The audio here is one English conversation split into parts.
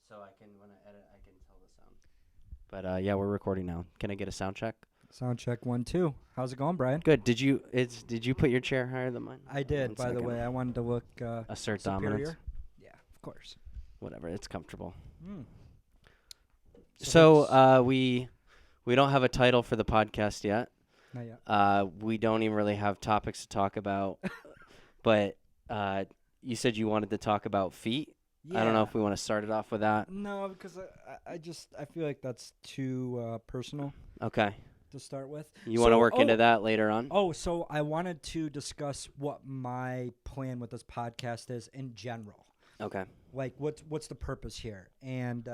so I can, when I edit, I can tell the sound. But yeah, we're recording now. Can I get a sound check? Sound check 1 2. How's it going, Brian? Good. Did you put your chair higher than mine? I did, One by the second. way. I wanted to look Assert superior. dominance. Yeah, of course. Whatever. It's comfortable. Mm. So we don't have a title for the podcast yet. Not yet. We don't even really have topics to talk about. But you said you wanted to talk about feet. Yeah. I don't know if we want to start it off with that. No, because I feel like that's too personal Okay. to start with. You want to work into oh, that later on? Oh, so I wanted to discuss what my plan with this podcast is in general. Okay. Like, what's the purpose here? And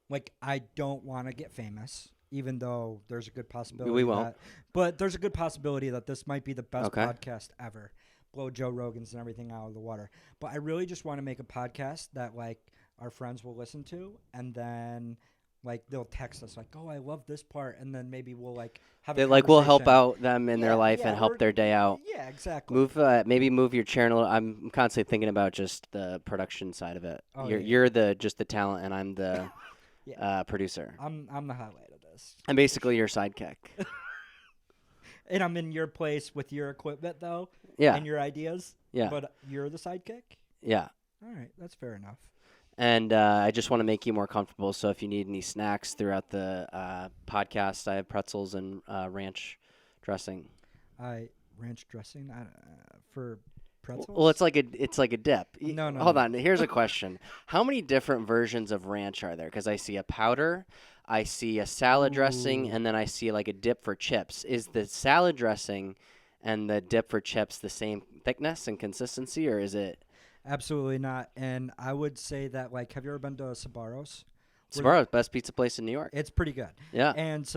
like, I don't want to get famous, even though there's a good possibility. We won't. But there's a good possibility that this might be the best Okay. podcast ever. Blow Joe Rogan's and everything out of the water. But I really just want to make a podcast that, like, our friends will listen to, and then, like, they'll text us, like, oh, I love this part, and then maybe we'll, like, have a We'll help conversation. out them in their life Yeah, and help their day out. Yeah, exactly. Maybe move your chair a little. I'm constantly thinking about just the production side of it. Oh, You're just the talent, and I'm the Yeah. producer. I'm the highlight of this. I'm basically your sidekick. And I'm in your place with your equipment, though, Yeah, and your ideas. yeah, But you're the sidekick? yeah. All right, that's fair enough. And I just want to make you more comfortable. So if you need any snacks throughout the podcast, I have pretzels and ranch dressing. Ranch dressing for pretzels? Well, it's like a dip. No. Hold on. Here's a question: how many different versions of ranch are there? Because I see a powder, I see a salad dressing, Ooh. and then I see like a dip for chips. Is the salad dressing and the dip for chips the same thickness and consistency, or is it? Absolutely not. And I would say that, like, have you ever been to Sbarro's? Sbarro's, best pizza place in New York. It's pretty good. Yeah. And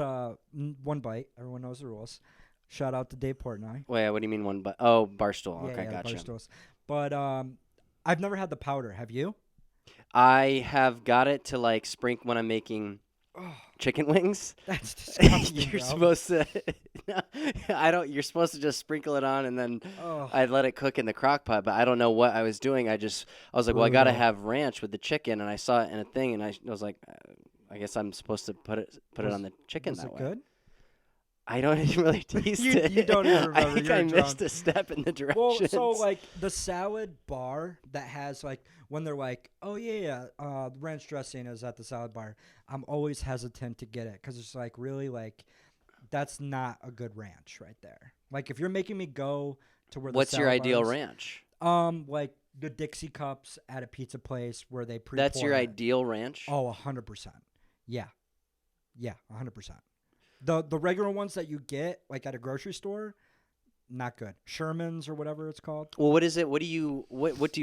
one bite. Everyone knows the rules. Shout out to Dave Portnoy. Wait, what do you mean one? Oh, Barstool. Okay, yeah, gotcha. Barstool's. But I've never had the powder. Have you? I have got it to like sprinkle when I'm making Oh, chicken wings. that's disgusting. You're bro. supposed to. No, I don't. You're supposed to just sprinkle it on and then Oh. I'd let it cook in the crock pot. But I don't know what I was doing. I was like, well, I gotta Brutal. have ranch with the chicken, and I saw it in a thing, and I was like, I guess I'm supposed to put it on the chicken Was that it way. good? I don't even really taste You- it. you don't even I remember. think You're I drunk. missed a step in the directions. Well, so like the salad bar that has like when they're like, oh yeah, ranch dressing is at the salad bar. I'm always hesitant to get it because it's like really like that's not a good ranch right there. Like if you're making me go to where the What's your salad ideal bar is, ranch? like the Dixie cups at a pizza place where they pre. That's your ideal ranch. Oh, 100%. Yeah, 100%. The regular ones that you get like at a grocery store, not good. Sherman's or whatever it's called. Well, what is it? What do you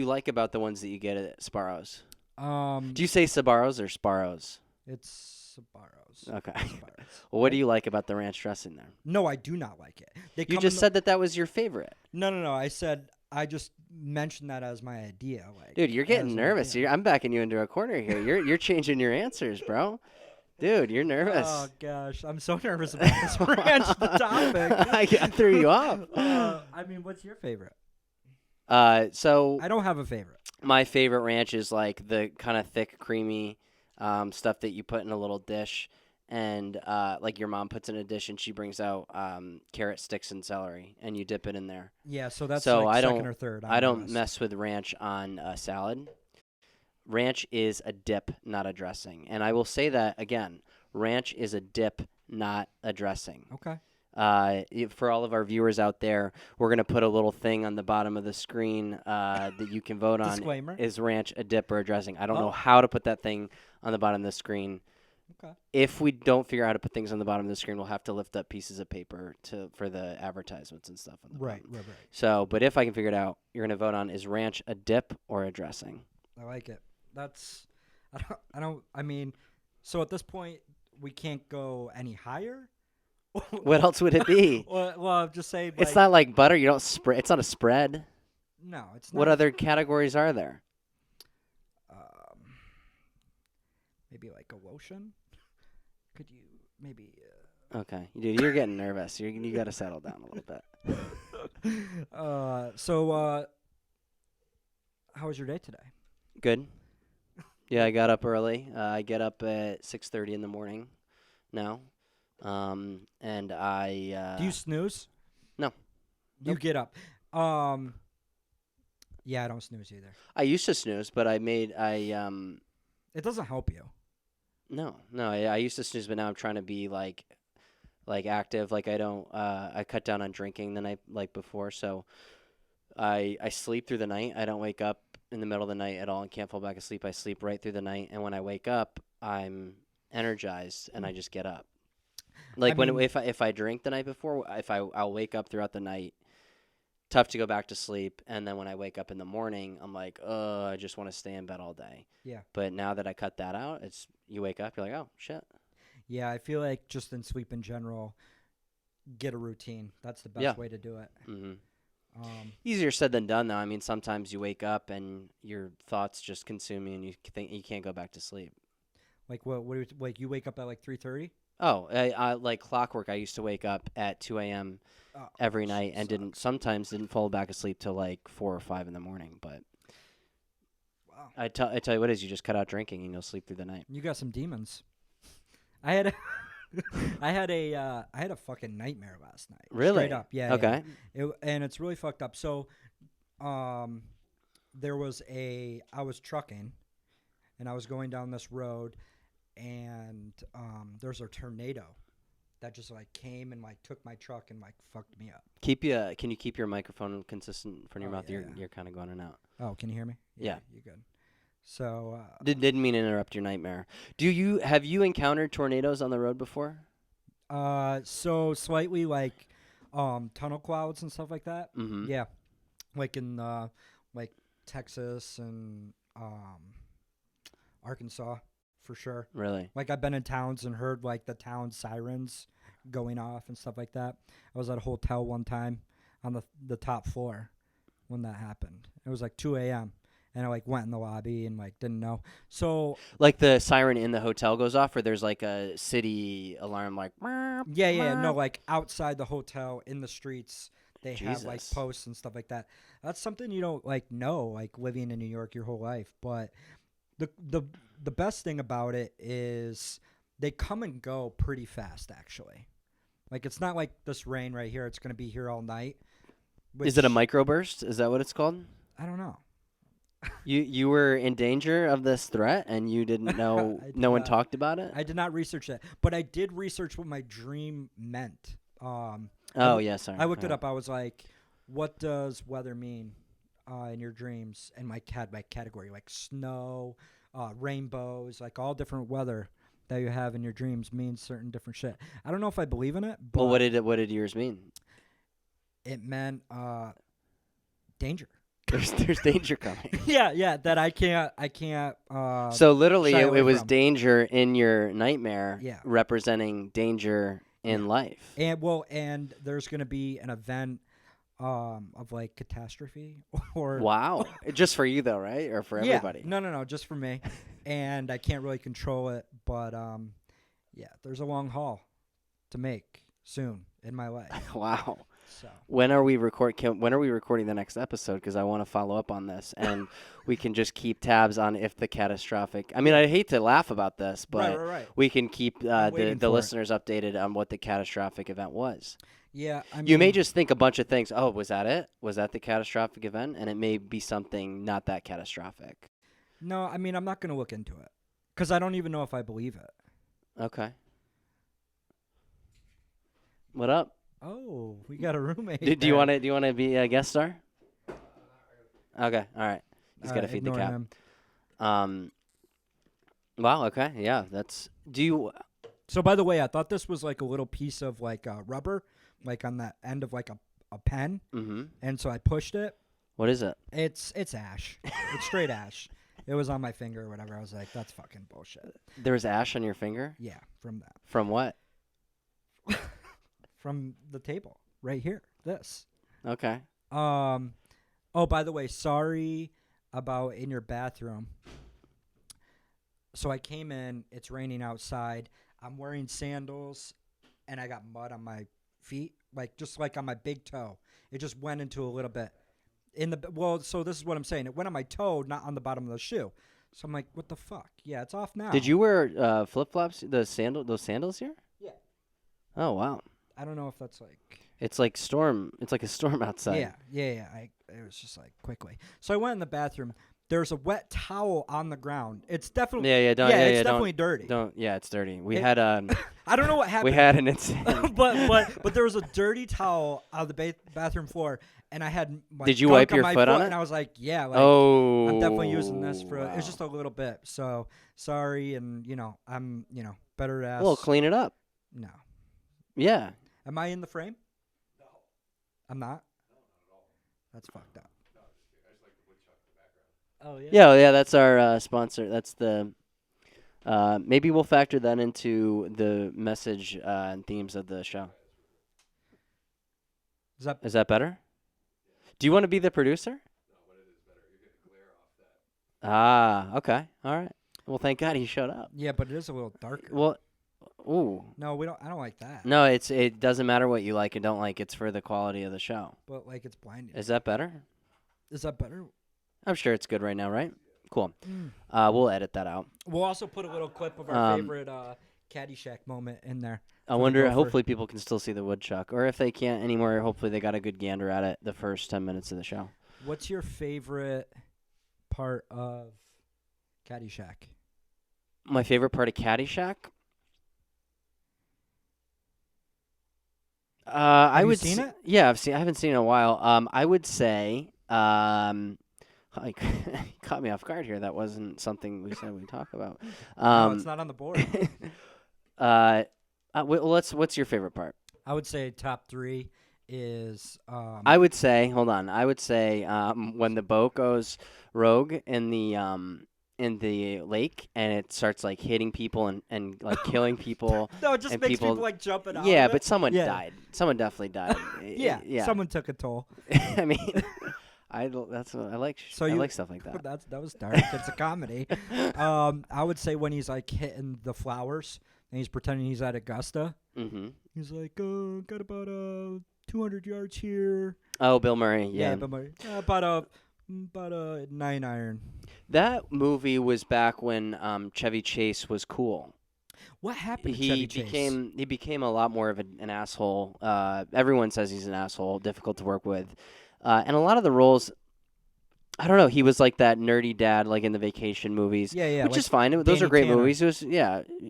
like about the ones that you get at Sbarro's? Do you say Sbarro's or Sparrows? It's Sbarro's. Okay. Sbarro's. Well, what do you like about the ranch dressing there? No, I do not like it. They You come just in said that was your favorite. no. I said I just mentioned that as my idea. Like, Dude, you're as getting an nervous. idea. I'm backing you into a corner here. You're changing your answers, bro. Dude, you're nervous. Oh gosh, I'm so nervous about this ranch. The topic. I threw you off. I mean, what's your favorite? So I don't have a favorite. my favorite ranch is like the kind of thick, creamy stuff that you put in a little dish, and like your mom puts in a dish and she brings out carrot sticks and celery, and you dip it in there. Yeah, so that's So like I second don't- or third. on I the don't list. mess with ranch on a salad. Ranch is a dip, not a dressing. And I will say that again. Ranch is a dip, not a dressing. Okay. For all of our viewers out there, we're going to put a little thing on the bottom of the screen that you can vote on. Disclaimer. Is ranch a dip or a dressing? I don't know Oh. how to put that thing on the bottom of the screen. Okay. If we don't figure out how to put things on the bottom of the screen, we'll have to lift up pieces of paper for the advertisements and stuff on the Right. bottom. Right. So, but if I can figure it out, you're going to vote on is ranch a dip or a dressing? I like it. That's. I mean, so at this point we can't go any higher. What else would it be? Well, just say like, It's not like butter. You don't spread. It's not a spread. No, it's not. What other categories are there? Maybe like a lotion. Could you maybe? Okay, dude, you're getting nervous. You got to settle down a little bit. So how was your day today? Good. Yeah, I got up early. I get up at 6:30 in the morning now. And I Do you snooze? no. You Nope. get up. Um, yeah, I don't snooze either. I used to snooze, but It doesn't help you. no, I used to snooze, but now I'm trying to be like active. Like I don't I cut down on drinking the night like before, so I sleep through the night. I don't wake up in the middle of the night at all and can't fall back asleep. I sleep right through the night, and when I wake up, I'm energized and I just get up. I Like when mean, if I drink the night before, I'll wake up throughout the night, tough to go back to sleep, and then when I wake up in the morning, I'm like, I just want to stay in bed all day. yeah. But now that I cut that out, it's you wake up, you're like, oh shit. Yeah, I feel like just in sleep in general, get a routine. That's the best Yeah. way to do it. hmm Um, Easier said than done, though. I mean, sometimes you wake up and your thoughts just consume you, and you think you can't go back to sleep. like like you wake up at like 3:30? Oh, I like clockwork. I used to wake up at 2 a.m. Oh, every night and sucks. sometimes didn't fall back asleep till like 4 or 5 in the morning. But Wow. I tell you what is, you just cut out drinking and you'll sleep through the night. You got some demons. I had a I had a fucking nightmare last night. Really? Straight up. Yeah. Okay. Yeah. And it's really fucked up. So, there was I was trucking, and I was going down this road, and there's a tornado that just like came and like took my truck and like fucked me up. Can you keep your microphone consistent in front of your Oh, mouth? yeah, You're yeah. you're kind of going in and out. Oh, can you hear me? Yeah. You good? So, Didn't mean to interrupt your nightmare. Have you encountered tornadoes on the road before? so slightly like, tunnel clouds and stuff like that. Mm-hmm. Yeah, like in like Texas and Arkansas for sure. Really? Like I've been in towns and heard like the town sirens going off and stuff like that. I was at a hotel one time on the top floor when that happened. It was like 2 a.m. and I like went in the lobby and like didn't know. So Like the siren in the hotel goes off, or there's like a city alarm, like no, like outside the hotel in the streets they have like Jesus. posts and stuff like that. That's something you don't like know, like living in New York your whole life. But the best thing about it is they come and go pretty fast actually. Like it's not like this rain right here, it's gonna be here all night. Is it a which- microburst? Is that what it's called? I don't know. You were in danger of this threat and you didn't know. I did No one not. talked about it. I did not research that, but I did research what my dream meant. Oh yeah, sorry. I looked it up. I was like, "What does weather mean in your dreams?" And my category, like snow, rainbows, like all different weather that you have in your dreams means certain different shit. I don't know if I believe in it, but Well, what did yours mean? it meant danger. There's danger coming. yeah, that I can't. So literally, shy it away was from. danger in your nightmare, Yeah. representing danger in life. And there's gonna be an event of like catastrophe or Wow, just for you though, right? Or for yeah. everybody? No, just for me. And I can't really control it, but yeah, there's a long haul to make soon in my life. Wow. So When are we recording the next episode? Because I want to follow up on this, and we can just keep tabs on if the catastrophic. I mean, I hate to laugh about this, but right. we can keep waiting the for it. listeners updated on what the catastrophic event was. Yeah, I mean, You may just think a bunch of things. Oh, was that it? Was that the catastrophic event? And it may be something not that catastrophic. No, I mean I'm not gonna look into it because I don't even know if I believe it. Okay. What up? Oh, we got a roommate. Do you want to be a guest star? Okay. All right. He's got to feed the cat. Him. Wow. Okay. Yeah. That's. Do you? So by the way, I thought this was like a little piece of like rubber, like on the end of like a pen, Mm-hmm. and so I pushed it. What is it? It's ash. It's straight ash. It was on my finger or whatever. I was like, that's fucking bullshit. There was ash on your finger. Yeah, from that. From what? From the table right here. This. Okay. Oh, by the way, sorry about in your bathroom. So I came in, it's raining outside. I'm wearing sandals and I got mud on my feet, like just like on my big toe. It just went into a little bit in the so this is what I'm saying. It went on my toe, not on the bottom of the shoe. So I'm like, what the fuck? Yeah, it's off now. Did you wear flip flops? Those sandals here? Yeah. Oh wow. I don't know if that's like. It's like storm. It's like a storm outside. Yeah. It was just like quickly. So I went in the bathroom. There's a wet towel on the ground. It's definitely. Yeah. Don't. Yeah, Yeah. it's yeah, definitely dirty. Don't. Yeah, it's dirty. We It- had I don't know what happened. we had an incident. but there was a dirty towel on the bathroom floor, and I had. Like, Did you gunk wipe your my foot on it? And I was like, yeah. Like, oh. I'm definitely using this for. wow. It's just a little bit. So sorry, and I'm better ass. Well, clean it up. No. Yeah. Am I in the frame? No. I'm not? No, not at all. That's fucked up. No, I just like the woodchuck in the background. Oh, yeah? Yeah. That's our sponsor. That's the. Maybe we'll factor that into the message and themes of the show. Is that better? Do you want to be the producer? No, but it is better. You're getting glare off that. Ah, okay. All right. Well, thank God he showed up. Yeah, but it is a little darker. Well, ooh. No, I don't like that. No, it doesn't matter what you like and don't like. It's for the quality of the show. But like it's blinding. Is that better? Is that better? I'm sure it's good right now, right? Cool. Mm. We'll edit that out. We'll also put a little clip of our favorite Caddyshack moment in there. I wonder. Hopefully, people can still see the woodchuck, or if they can't anymore, hopefully they got a good gander at it the first 10 minutes of the show. What's your favorite part of Caddyshack? My favorite part of Caddyshack. I would seen it? Yeah, I haven't seen it in a while. I would say. You caught me off guard here. That wasn't something we said we'd talk about. No, it's not on the board. What's your favorite part? I would say top 3 is. I would say, hold on. I would say when the boat goes rogue in the lake and it starts like hitting people and like killing people. No, it just and makes people like jumping out. Yeah, of it. but someone Yeah. died. Someone definitely died. Yeah, someone took a toll. I mean, that's what I like. So I you- like stuff like that. That was dark. It's a comedy. I would say when he's like hitting the flowers and he's pretending he's at Augusta. Mm-hmm. He's like, got about 200 yards here. Oh, Bill Murray. Yeah. but about a 9 iron. That movie was back when Chevy Chase was cool. What happened to He Chevy Chase? became a lot more of an asshole. Everyone says he's an asshole, difficult to work with, and a lot of the roles. I don't know. He was like that nerdy dad, like in the vacation movies. Yeah, which like is fine. Those Danny are great Tanner, movies. It was,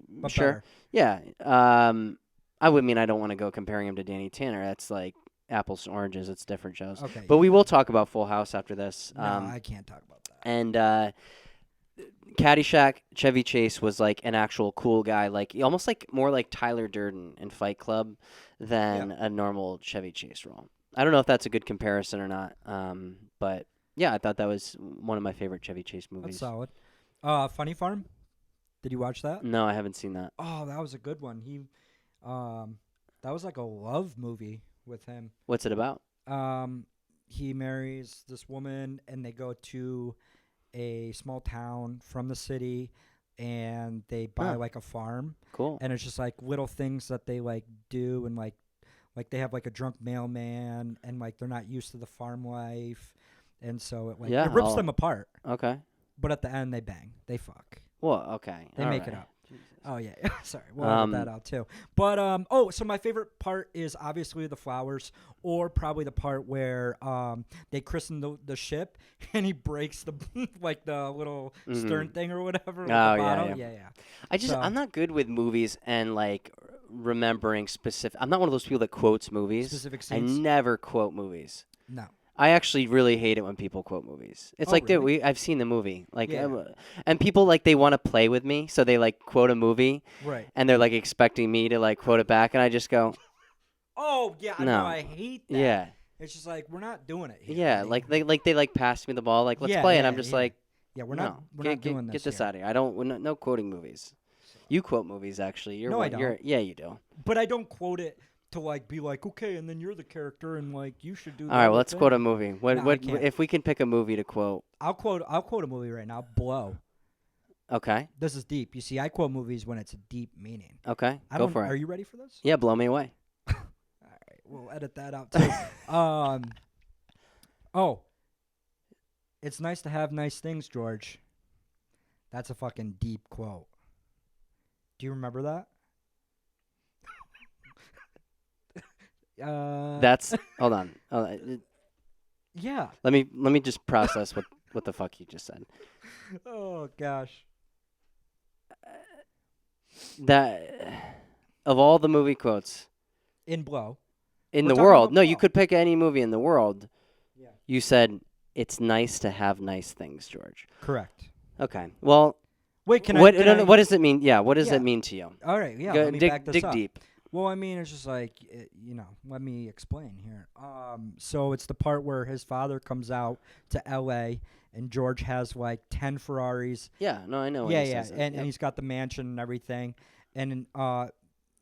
but sure. better. Yeah. I don't want to go comparing him to Danny Tanner. That's like apples to oranges. It's different shows. Okay. But we will talk about Full House after this. No, I can't talk about that. And Caddyshack, Chevy Chase was like an actual cool guy, like almost like more like Tyler Durden in Fight Club than a normal Chevy Chase role. I don't know if that's a good comparison or not. But yeah, I thought that was one of my favorite Chevy Chase movies. That's solid. Funny Farm. Did you watch that? No, I haven't seen that. Oh, that was a good one. That was like a love movie with him. What's it about? He marries this woman, and they go to a small town from the city, and they buy Huh. like a farm, Cool. and it's just like little things that they like do, and like they have like a drunk mailman, and like they're not used to the farm life, and so it Yeah, it rips I'll- them apart. Okay. But at the end, they bang, they fuck. Well, okay. They All make it right. up. Oh yeah, sorry, we'll edit that out too. But so my favorite part is obviously the flowers, or probably the part where they christen the ship and he breaks the like the little stern thing or whatever. With Oh, the yeah, bottle. yeah. Yeah. So- I'm not good with movies and like remembering specific. I'm not one of those people that quotes movies. Specific I scenes. never quote movies. No. I actually really hate it when people quote movies. It's Oh, like, really? dude, I've seen the movie. Like, Yeah. and people like they want to play with me, so they like quote a movie, Right. and they're like expecting me to like quote it back, and I just go, Oh yeah, I No. know. I hate that. yeah, It's just like we're not doing it. Here, yeah. buddy. Like they pass me the ball, like let's Yeah, play, and I'm yeah, just yeah. like, Yeah, we're no, not. We're not doing this. Get this here. out of here. I don't. No quoting movies. You quote movies, actually. You're No, I one, You're, don't. yeah, you do. But I don't quote it to like be like, okay, and then you're the character, and like you should do. All right, well, let's quote a movie. What? No, I What? can't. If we can pick a movie to quote? I'll quote a movie right now. Blow. Okay. This is deep. You see, I quote movies when it's a deep meaning. Okay. I Go don't. for Are it. you ready for this? Yeah, blow me away. All right, we'll edit that out too. Oh, it's nice to have nice things, George. That's a fucking deep quote. Do you remember that? That's hold on. Yeah. Let me just process what the fuck you just said. Oh gosh. That of all the movie quotes In Blow. in We're the talking world, about no, you Blow. could pick any movie in the world. Yeah. You said it's nice to have nice things, George. Correct. Okay. Well, Wait, can what I? no, no, what does it mean? Yeah, what does Yeah. it mean to you? All right. Yeah. Go, Let me back this dig up. deep. Well, I mean, it's just like let me explain here. So it's the part where his father comes out to L.A. and George has like 10 Ferraris. Yeah, no, I know. When Yeah, he yeah, says that. and Yep. he's got the mansion and everything, and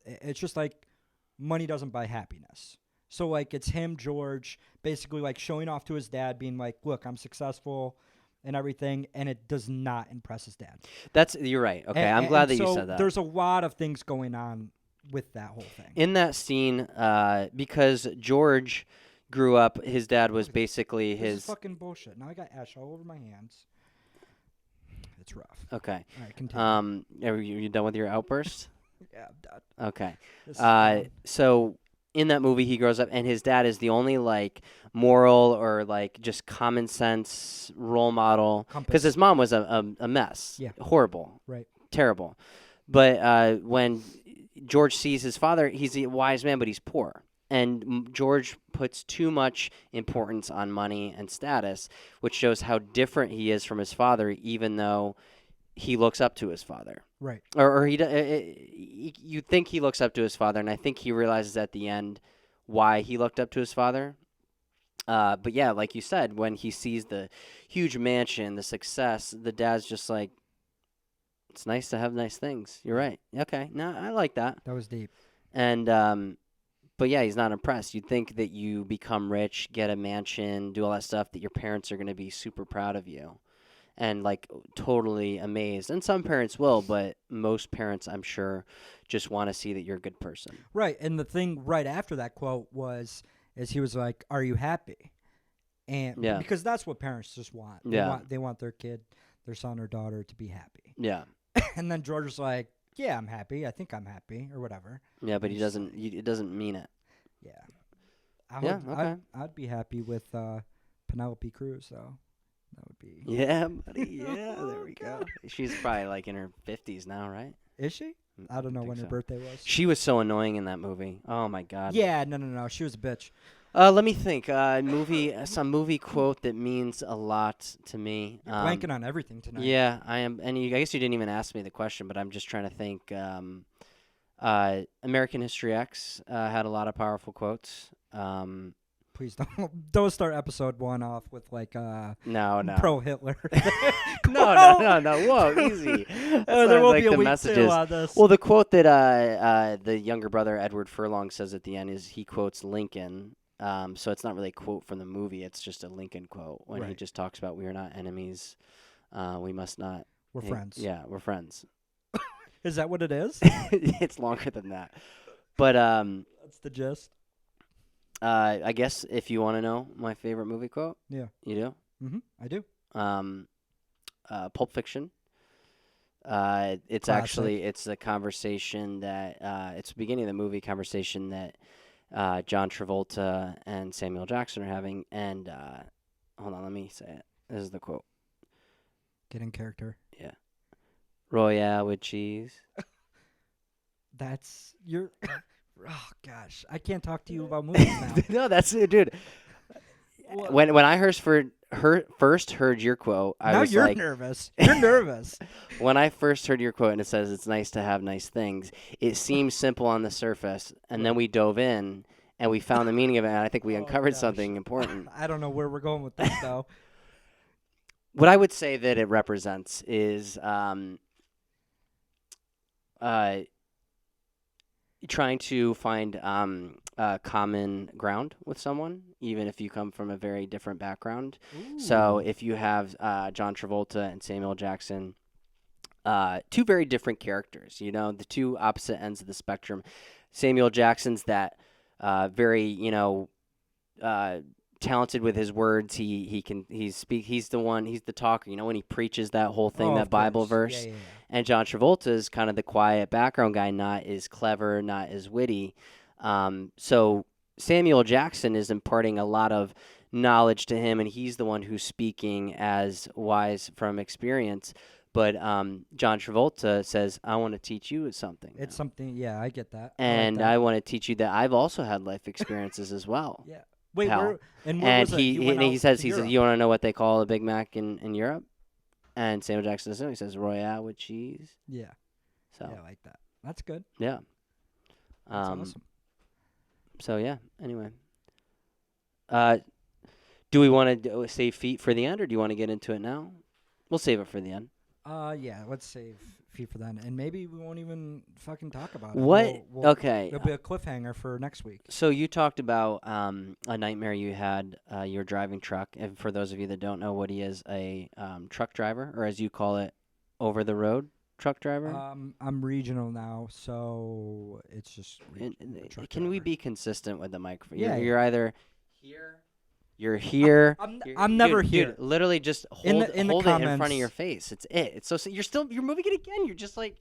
it's just like money doesn't buy happiness. So like it's him, George, basically like showing off to his dad, being like, "Look, I'm successful." And everything, and it does not impress his dad. You're right. Okay, A- I'm a- glad and that you so said that. There's a lot of things going on with that whole thing. In that scene, because George grew up, his dad was Look at basically This is his. fucking bullshit. Now I got ash all over my hands. It's rough. Okay. All right, continue. Are you done with your outburst? Yeah, I'm done. Okay. This is fun. So in that movie, he grows up, and his dad is the only like moral or like just common sense role model. Because Compass. his mom was a mess. Yeah. Horrible. Right. Terrible. But when George sees his father, he's a wise man, but he's poor. And George puts too much importance on money and status, which shows how different he is from his father, even though he looks up to his father. Right. Or you think he looks up to his father, and I think he realizes at the end why he looked up to his father. But yeah, like you said, when he sees the huge mansion, the success, the dad's just like, it's nice to have nice things. You're right. Okay, no, I like that. That was deep. And but yeah, he's not impressed. You'd think that you become rich, get a mansion, do all that stuff, that your parents are going to be super proud of you and like totally amazed. And some parents will, but most parents, I'm sure, just want to see that you're a good person. Right. And the thing right after that quote is he was like, "Are you happy?" And Yeah. because that's what parents just want. They want their kid, their son or daughter to be happy. Yeah. And then George was like, "Yeah, I'm happy. I think I'm happy or whatever." Yeah, but It's like- it doesn't mean it. Yeah. Okay. I'd be happy with Penelope Cruz though. That would be. Yeah, buddy. Yeah, there we go. She's probably like in her 50s now, right? Is she? I don't know think when her so. birthday was. She was so annoying in that movie. Oh my god. Yeah, no. She was a bitch. Let me think. Some movie quote that means a lot to me. You're blanking on everything tonight. Yeah, I am. And I guess you didn't even ask me the question, but I'm just trying to think. American History X had a lot of powerful quotes. Please don't start episode 1 off with like No. pro Hitler. No. Whoa, easy. That's There not will like be a the week 2 messages. on this. Well, the quote that the younger brother Edward Furlong says at the end is he quotes Lincoln. So it's not really a quote from the movie; it's just a Lincoln quote when he Right. just talks about we are not enemies. We must not. We're friends. Yeah, we're friends. Is that what it is? It's longer than that, but That's the gist. I guess if you want to know my favorite movie quote, Yeah. you do. I do. Pulp Fiction. It's Classic. actually it's a conversation that it's the beginning of the movie conversation that John Travolta and Samuel Jackson are having, and hold on, let me say it. This is the quote: Get in character. "Royale with cheese." That's your. Oh gosh, I can't talk to you about movies now. No, that's it, dude. Well- When I first heard your quote, I now was you're like, nervous. You're nervous. when I first heard your quote and it says it's nice to have nice things, it seemed simple on the surface, and then we dove in and we found the meaning of it, and I think we Oh, uncovered gosh. something important. I don't know where we're going with this though. What I would say that it represents is trying to find common ground with someone, even if you come from a very different background. So if you have John Travolta and Samuel Jackson, two very different characters, the two opposite ends of the spectrum. Samuel Jackson's that very, talented with his words. He's the one. He's the talker. You know, when he preaches that whole thing, Oh, that of Bible course. verse. Yeah. And John Travolta is kind of the quiet background guy, not as clever, not as witty. So Samuel Jackson is imparting a lot of knowledge to him, and he's the one who's speaking as wise from experience. But John Travolta says, "I want to teach you something." It's now. something. Yeah, I get that. And I like I that. want to teach you that I've also had life experiences as well. Yeah. Wait, Hell. where and And was it? You went he out says to he says Europe. you want to know what they call a Big Mac in Europe? And Samuel Jackson doesn't know. He says Royale with cheese. Yeah. So Yeah, I like that. That's good. yeah. That's awesome. So yeah. Anyway, do we want to save feet for the end, or do you want to get into it now? We'll save it for the end. Yeah. Let's save feet for that, and maybe we won't even fucking talk about it. What? Okay. It'll be a cliffhanger for next week. So you talked about a nightmare you had. You're driving truck, and for those of you that don't know, Woody is a truck driver, or as you call it, over the road truck driver. I'm regional now, so it's just. a truck Can we driver. be consistent with the microphone? Yeah, You're either here. You're here. I'm never dude, here. Dude, literally, just In hold the it in front comments. of your face. It's it. It's so you're moving it again. You're just like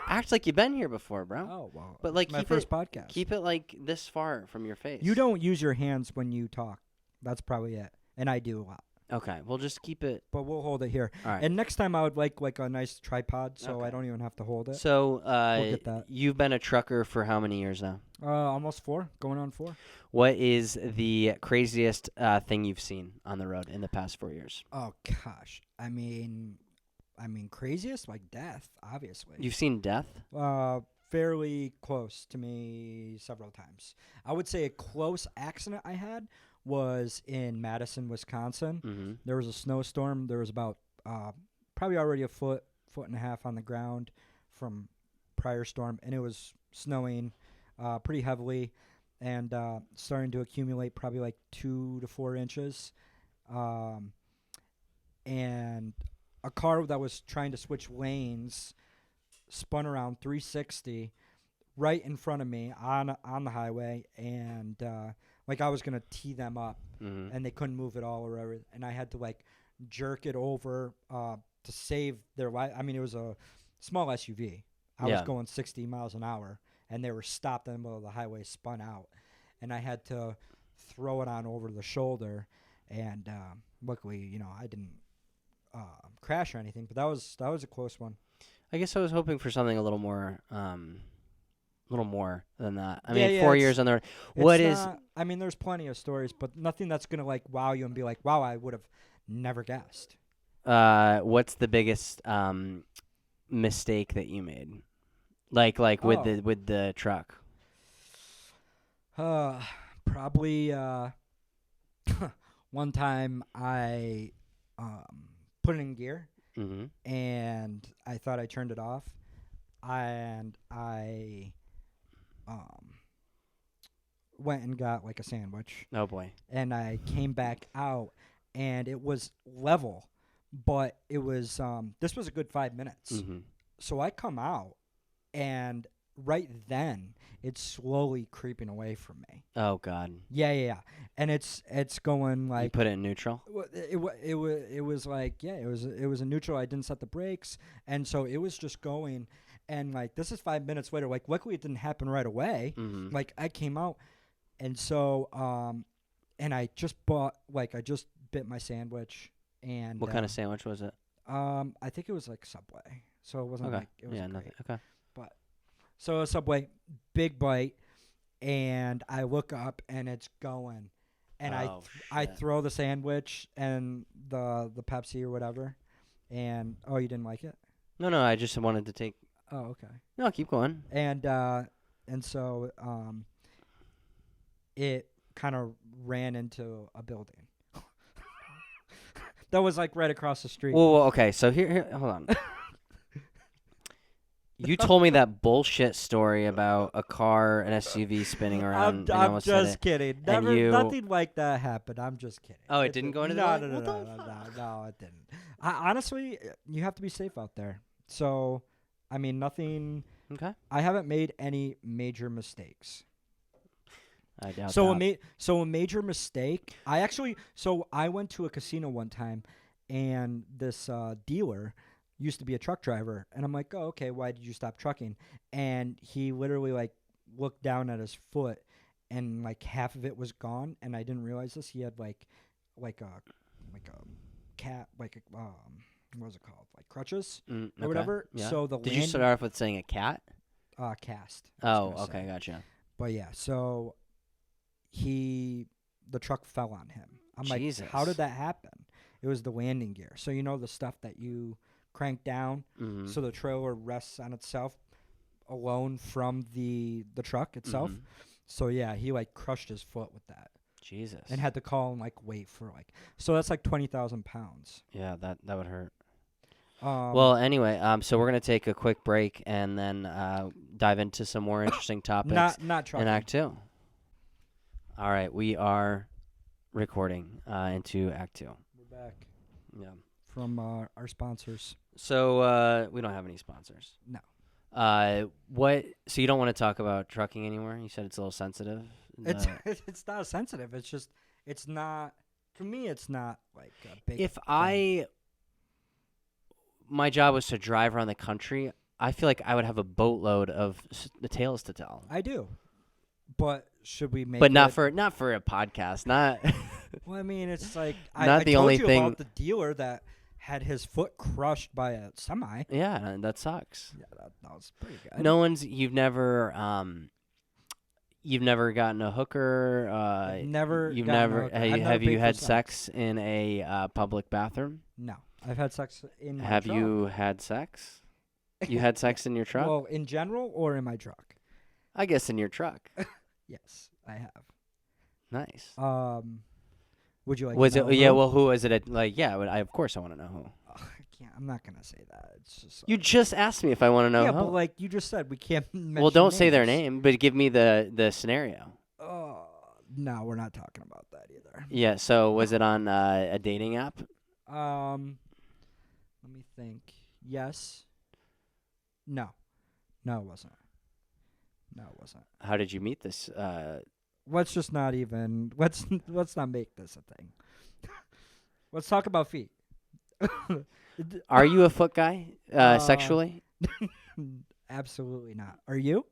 act like you've been here before, bro. Oh well. But like my keep first it podcast. keep it like this far from your face. You don't use your hands when you talk. That's probably it. And I do a lot. Okay, well just keep it. But we'll hold it here. All right. And next time I would like a nice tripod, so I Okay. don't even have to hold it. So We'll get that. you've been a trucker for how many years now? Almost 4, going on 4. What is the craziest thing you've seen on the road in the past 4 years? Oh gosh. I mean craziest like death, obviously. You've seen death? Fairly close to me several times. I would say a close accident I had was in Madison, Wisconsin. Mm-hmm. There was a snowstorm. There was about probably already a foot and a half on the ground from prior storm, and it was snowing pretty heavily and starting to accumulate probably like 2 to 4 inches. And a car that was trying to switch lanes spun around 360 right in front of me on the highway, and like I was gonna tee them up, Mm-hmm. and they couldn't move at all or whatever, and I had to like jerk it over to save their life. I mean, it was a small SUV. I was Yeah. going 60 miles an hour, and they were stopped in the middle of the highway, spun out, and I had to throw it on over the shoulder, and luckily, I didn't crash or anything, but that was a close one. I guess I was hoping for something a little more than that. I Yeah, mean, yeah, 4 it's- years on the road. It's What is not- I mean, there's plenty of stories, but nothing that's gonna like wow you and be like, wow, I would have never guessed. what's the biggest mistake that you made? Like with Oh. with the truck. Probably one time I put it in gear Mm-hmm. and I thought I turned it off, and I went and got like a sandwich, Oh boy. and I came back out, and it was level, but it was this was a good 5 minutes. Mm-hmm. So I come out, and right then it's slowly creeping away from me. Oh god. Yeah. And it's going You like put it in neutral. it was like, yeah, it was a neutral. I didn't set the brakes, and so it was just going, and like this is 5 minutes later. Like luckily it didn't happen right away. Mm-hmm. Like I came out, and so and I just bit my sandwich, and What kind of sandwich was it? I think it was like Subway, so it wasn't Okay. like it was Yeah. great. Nothing. Okay. So a Subway, big bite, and I look up and it's going, and Oh, I shit. throw the sandwich and the Pepsi or whatever, and you didn't like it? No. I just wanted to take. Oh, okay. No, keep going. And so it kind of ran into a building that was like right across the street. Well, okay. So here, hold on. You told me that bullshit story about a car, an SUV spinning around. and you I'm almost hit just it. kidding. and Never, you- nothing like that happened. I'm just kidding. Oh, it didn't go into the no, way? no, no, What no, the no, fuck? no, it didn't. Honestly, you have to be safe out there. So, I mean, nothing. Okay. I haven't made any major mistakes. I doubt So that. a major mistake. I went to a casino one time, and this dealer used to be a truck driver, and I'm like, oh, okay, why did you stop trucking? And he literally like looked down at his foot, and like half of it was gone, and I didn't realize this. He had like a cat what was it called, like crutches or Okay. whatever. Yeah. So the Did you start off with saying a cat? cast. I was Oh, gonna okay, say. gotcha. But yeah, so the truck fell on him. I'm like, how Jesus. did that happen? It was the landing gear. So you know the stuff that you crank down, Mm-hmm. so the trailer rests on itself alone from the truck itself. Mhm. So yeah, he like crushed his foot with that Jesus. and had to call and like wait for like. So that's like 20,000 pounds. Yeah, that would hurt. Um, Well, anyway, so we're gonna take a quick break and then dive into some more interesting topics not in trucking. Act 2. All right, we are recording into Act 2. We're back Yeah. from our sponsors. So we don't have any sponsors. No. What? So you don't want to talk about trucking anymore? You said it's a little sensitive. It's The- it's not sensitive. It's just it's not, to me. It's not like a big. if thing. my job was to drive around the country, I feel like I would have a boatload of the tales to tell. I do, but should we make? But not it, for a podcast. Not. Well, I mean, it's like Not I the told only you thing- about the dealer that had his foot crushed by a semi. Yeah, that sucks. Yeah, that was pretty good. No one's. You've never gotten a hooker. I've never. You've gotten a never. hooker. Have I've you, never have you paid for had sex in a public bathroom? No, I've had sex in my Have truck. you had sex? You had sex in your truck? Well, in general or in my truck? I guess in your truck. Yes, I have. Nice. Would you like? Was to it? know Yeah. who? Well, who was it? Like, yeah. Of course, I want to know who. I can't. I'm not gonna say that. It's just. You just asked me if I want to know yeah, who. but like you just said, we can't. Well, don't say their name, but give me the scenario. No, we're not talking about that either. Yeah. So was it on a dating app? Let me think. Yes. No. No, it wasn't. No, it wasn't. How did you meet this? Let's just not even. Let's not make this a thing. Let's talk about feet. Are you a foot guy? Sexually? Absolutely not. Are you?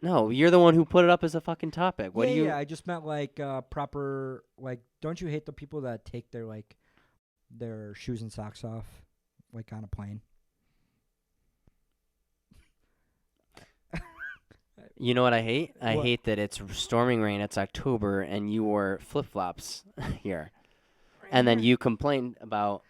No, you're the one who put it up as a fucking topic. What yeah, do you? yeah. I just meant like proper. Like, don't you hate the people that take their shoes and socks off, like on a plane? You know what I hate? I What? hate that it's storming rain. It's October, and you wore flip flops here, and then you complained about.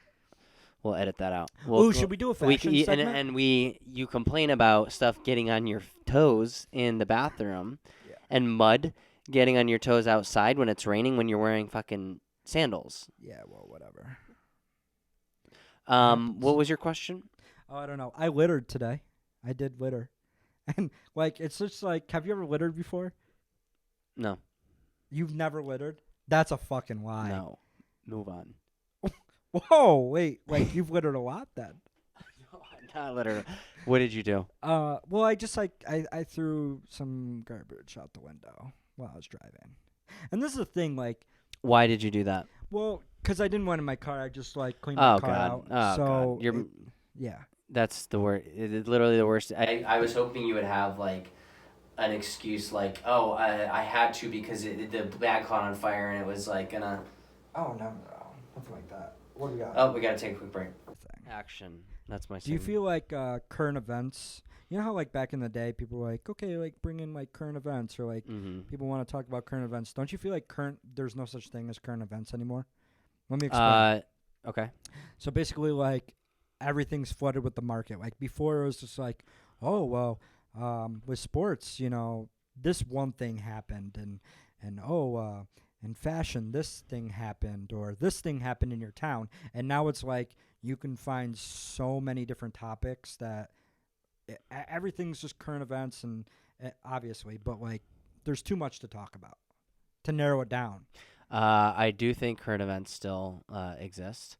We'll edit that out. Ooh, should we do a fashion and segment? you complain about stuff getting on your toes in the bathroom, Yeah. and mud getting on your toes outside when it's raining when you're wearing fucking sandals. Yeah, well, whatever. What was your question? Oh, I don't know. I littered today. I did litter. And, like, it's just like, have you ever littered before? No, You've never littered? That's a fucking lie. no, move on. Whoa, wait. Like, you've littered a lot then. Not literally. What did you do? Well, I just, like, I threw some garbage out the window while I was driving. And this is the thing, like, Why did you do that? well, because I didn't want it in my car. I just, like, cleaned Oh my car God. out. Oh so God. You're. yeah. That's the worst. It's literally the worst. I was hoping you would have like an excuse, like, oh, I had to because the bag caught on fire and it was like gonna. Oh, no. Nothing like that. What do we got? Oh, we gotta take a quick break. Thing. Action. That's my. Do you segment. feel like current events? You know how like back in the day, people were like, okay, like bring in like current events, or like Mm-hmm. people want to talk about current events. Don't you feel like there's no such thing as current events anymore? Let me explain. Okay. So basically, like everything's flooded with the market. Like before, it was just like, oh well, with sports, you know, this one thing happened, and in fashion, this thing happened, or this thing happened in your town, and now it's like you can find so many different topics that everything's just current events, and obviously, but like there's too much to talk about to narrow it down. I do think current events still exist.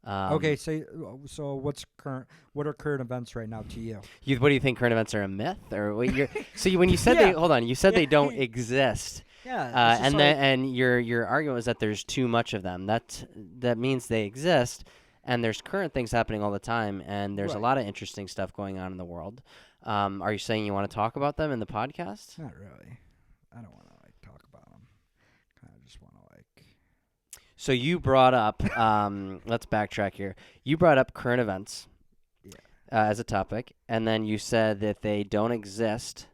Okay, so what's current? What are current events right now to you? What do you think? Current events are a myth, or what? When you said Yeah. hold on, you said Yeah. they don't exist. Yeah, it's just And like, then and your argument was that there's too much of them. That means they exist, and there's current things happening all the time, and there's a Right. lot of interesting stuff going on in the world. Are you saying you want to talk about them in the podcast? not really. I don't want to like talk about them. Kind of just want to like. So you brought up, let's backtrack here. You brought up current events Yeah. as a topic, and then you said that they don't exist,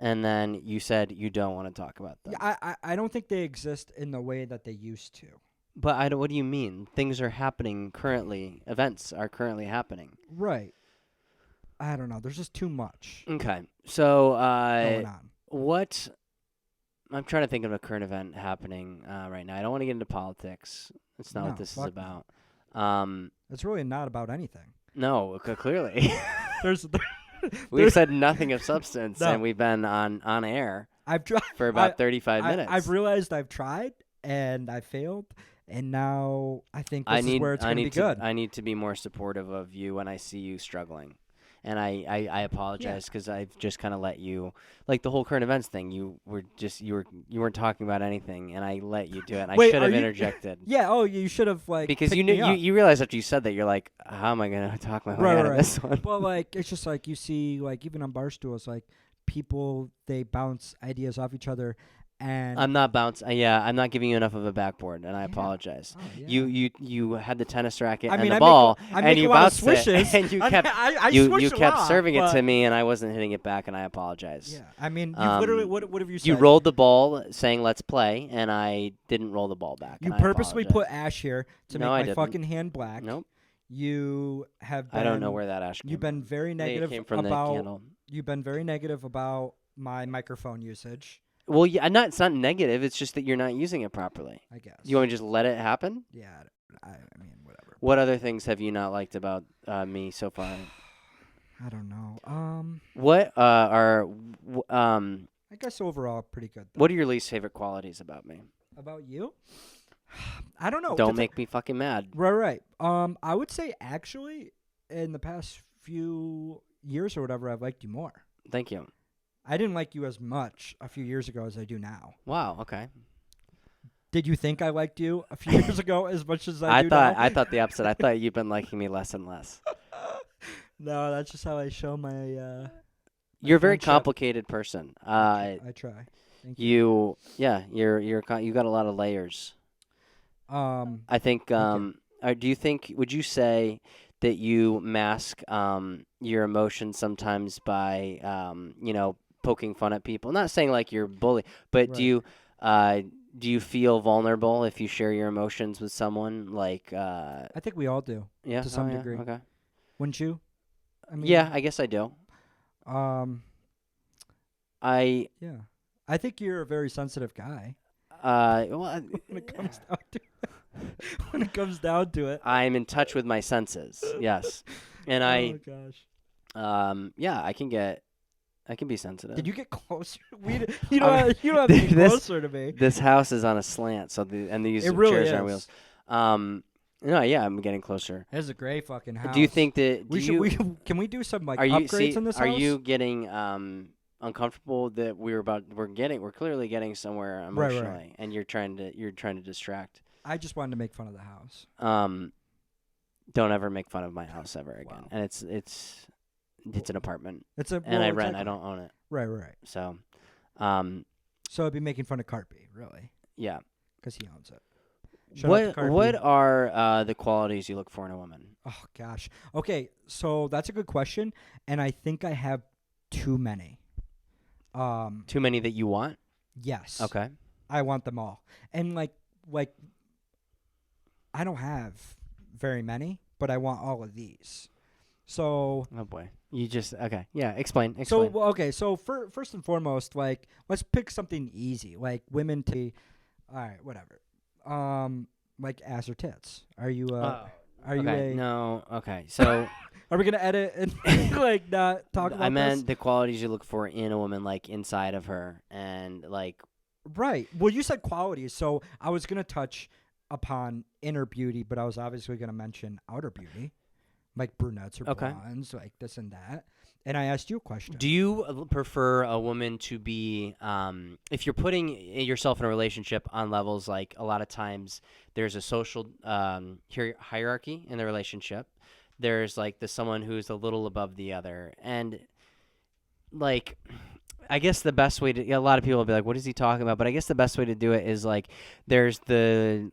and then you said you don't want to talk about them. Yeah, I don't think they exist in the way that they used to. But I don't. What do you mean? Things are happening currently. Events are currently happening. Right. I don't know. There's just too much Okay. So going on. what? I'm trying to think of a current event happening right now. I don't want to get into politics. That's not No, what this is fuck no. about. It's really not about anything. No, clearly. There's We've said nothing of substance, No. and we've been on air I've tried for about 35 minutes. I've realized I've tried and I failed, and now I think this is where it's gonna be good. I need to be more supportive of you when I see you struggling. And I apologize because I've just kind of let you, like the whole current events thing. You weren't talking about anything, and I let you do it. And I Wait, should are have you- interjected Yeah. Oh, you should have like because you picked me knew up. you realized after you said that you're like, how am I gonna talk my way Right, out of right. this one? Well, like it's just like you see, like even on Barstool, it's like people they bounce ideas off each other, and I'm not I'm not giving you enough of a backboard, and I Yeah. apologize. Oh, yeah. You had the tennis racket I and mean, the I ball, make, I and make you a lot of bounced swishes. it, and you I kept mean, I you swish a kept lot, serving it but- to me, and I wasn't hitting it back, and I apologize. Yeah, I mean, you literally Um, what have you said? You rolled the ball saying "Let's play," and I didn't roll the ball back. You and I purposely apologize. put ash here to No, I make my didn't. fucking hand black. Nope. You have. Been, I don't know where that ash came. You've been very I think it negative came from the about. candle. You've been very negative about my microphone usage. Well, yeah, it's not negative. It's just that you're not using it properly. I guess. You want me to just let it happen? Yeah, I mean, whatever. What other things have you not liked about me so far? I don't know. What I guess overall pretty good. Though. what are your least favorite qualities about me? About you? I don't know. Don't That's make me fucking mad. Right. I would say actually, in the past few years or whatever, I've liked you more. Thank you. I didn't like you as much a few years ago as I do now. Wow. Okay. Did you think I liked you a few years ago as much as I do thought now? I thought the opposite. I thought you've been liking me less and less. No, that's just how I show my. You're a very friendship. complicated person. I try. Thank you. You got a lot of layers. I think. Thank Do you think? Would you say that you mask your emotions sometimes by poking fun at people? Not saying like you're bully, but Right. do you feel vulnerable if you share your emotions with someone? Like I think we all do, yeah, to some yeah, degree. Okay. wouldn't you? I mean, Yeah, I guess I do. I Yeah. I think you're a very sensitive guy well, when it comes down to when it comes down to it. I'm in touch with my senses. Yes, and Oh gosh. yeah, I can be sensitive. Did you get closer? You don't have to get This- closer to me. This house is on a slant, so these It really chairs is. are on wheels. No, yeah, I'm getting closer. This is a great fucking house. Do you think that? Can we do some like are you upgrades in this Are house? you getting uncomfortable that we're clearly getting somewhere Right, right. emotionally, and you're trying to distract? I just wanted to make fun of the house. Don't ever make fun of my house ever again. Wow. And it's an apartment, It's a and I well, rent. I exactly. don't own it, Right. so So I'd be making fun of Carpy, really, yeah. because he owns it. Shout out to Carpy. What are the qualities you look for in a woman? Oh gosh. Okay, so that's a good question, and I think I have too many. Too many that you want? Yes. Okay. I want them all, and like I don't have very many, but I want all of these. So Oh boy. You just okay. Yeah. Explain. So well, okay, so first and foremost, like let's pick something easy, like women to. All right, whatever. Like ass or tits. Are you? Are you okay. a? No. Okay. So Are we gonna edit and like not talk about I meant this? the qualities you look for in a woman, like inside of her, and like Right. Well, you said qualities, so I was gonna touch upon inner beauty, but I was obviously gonna mention outer beauty. like brunettes or Okay. blondes, like this and that. And I asked you a question. Do you prefer a woman to be, if you're putting yourself in a relationship on levels, like a lot of times there's a social hierarchy in the relationship. There's like the someone who's a little above the other. And like, I guess the best way to, a lot of people will be like, what is he talking about? But I guess the best way to do it is like, there's the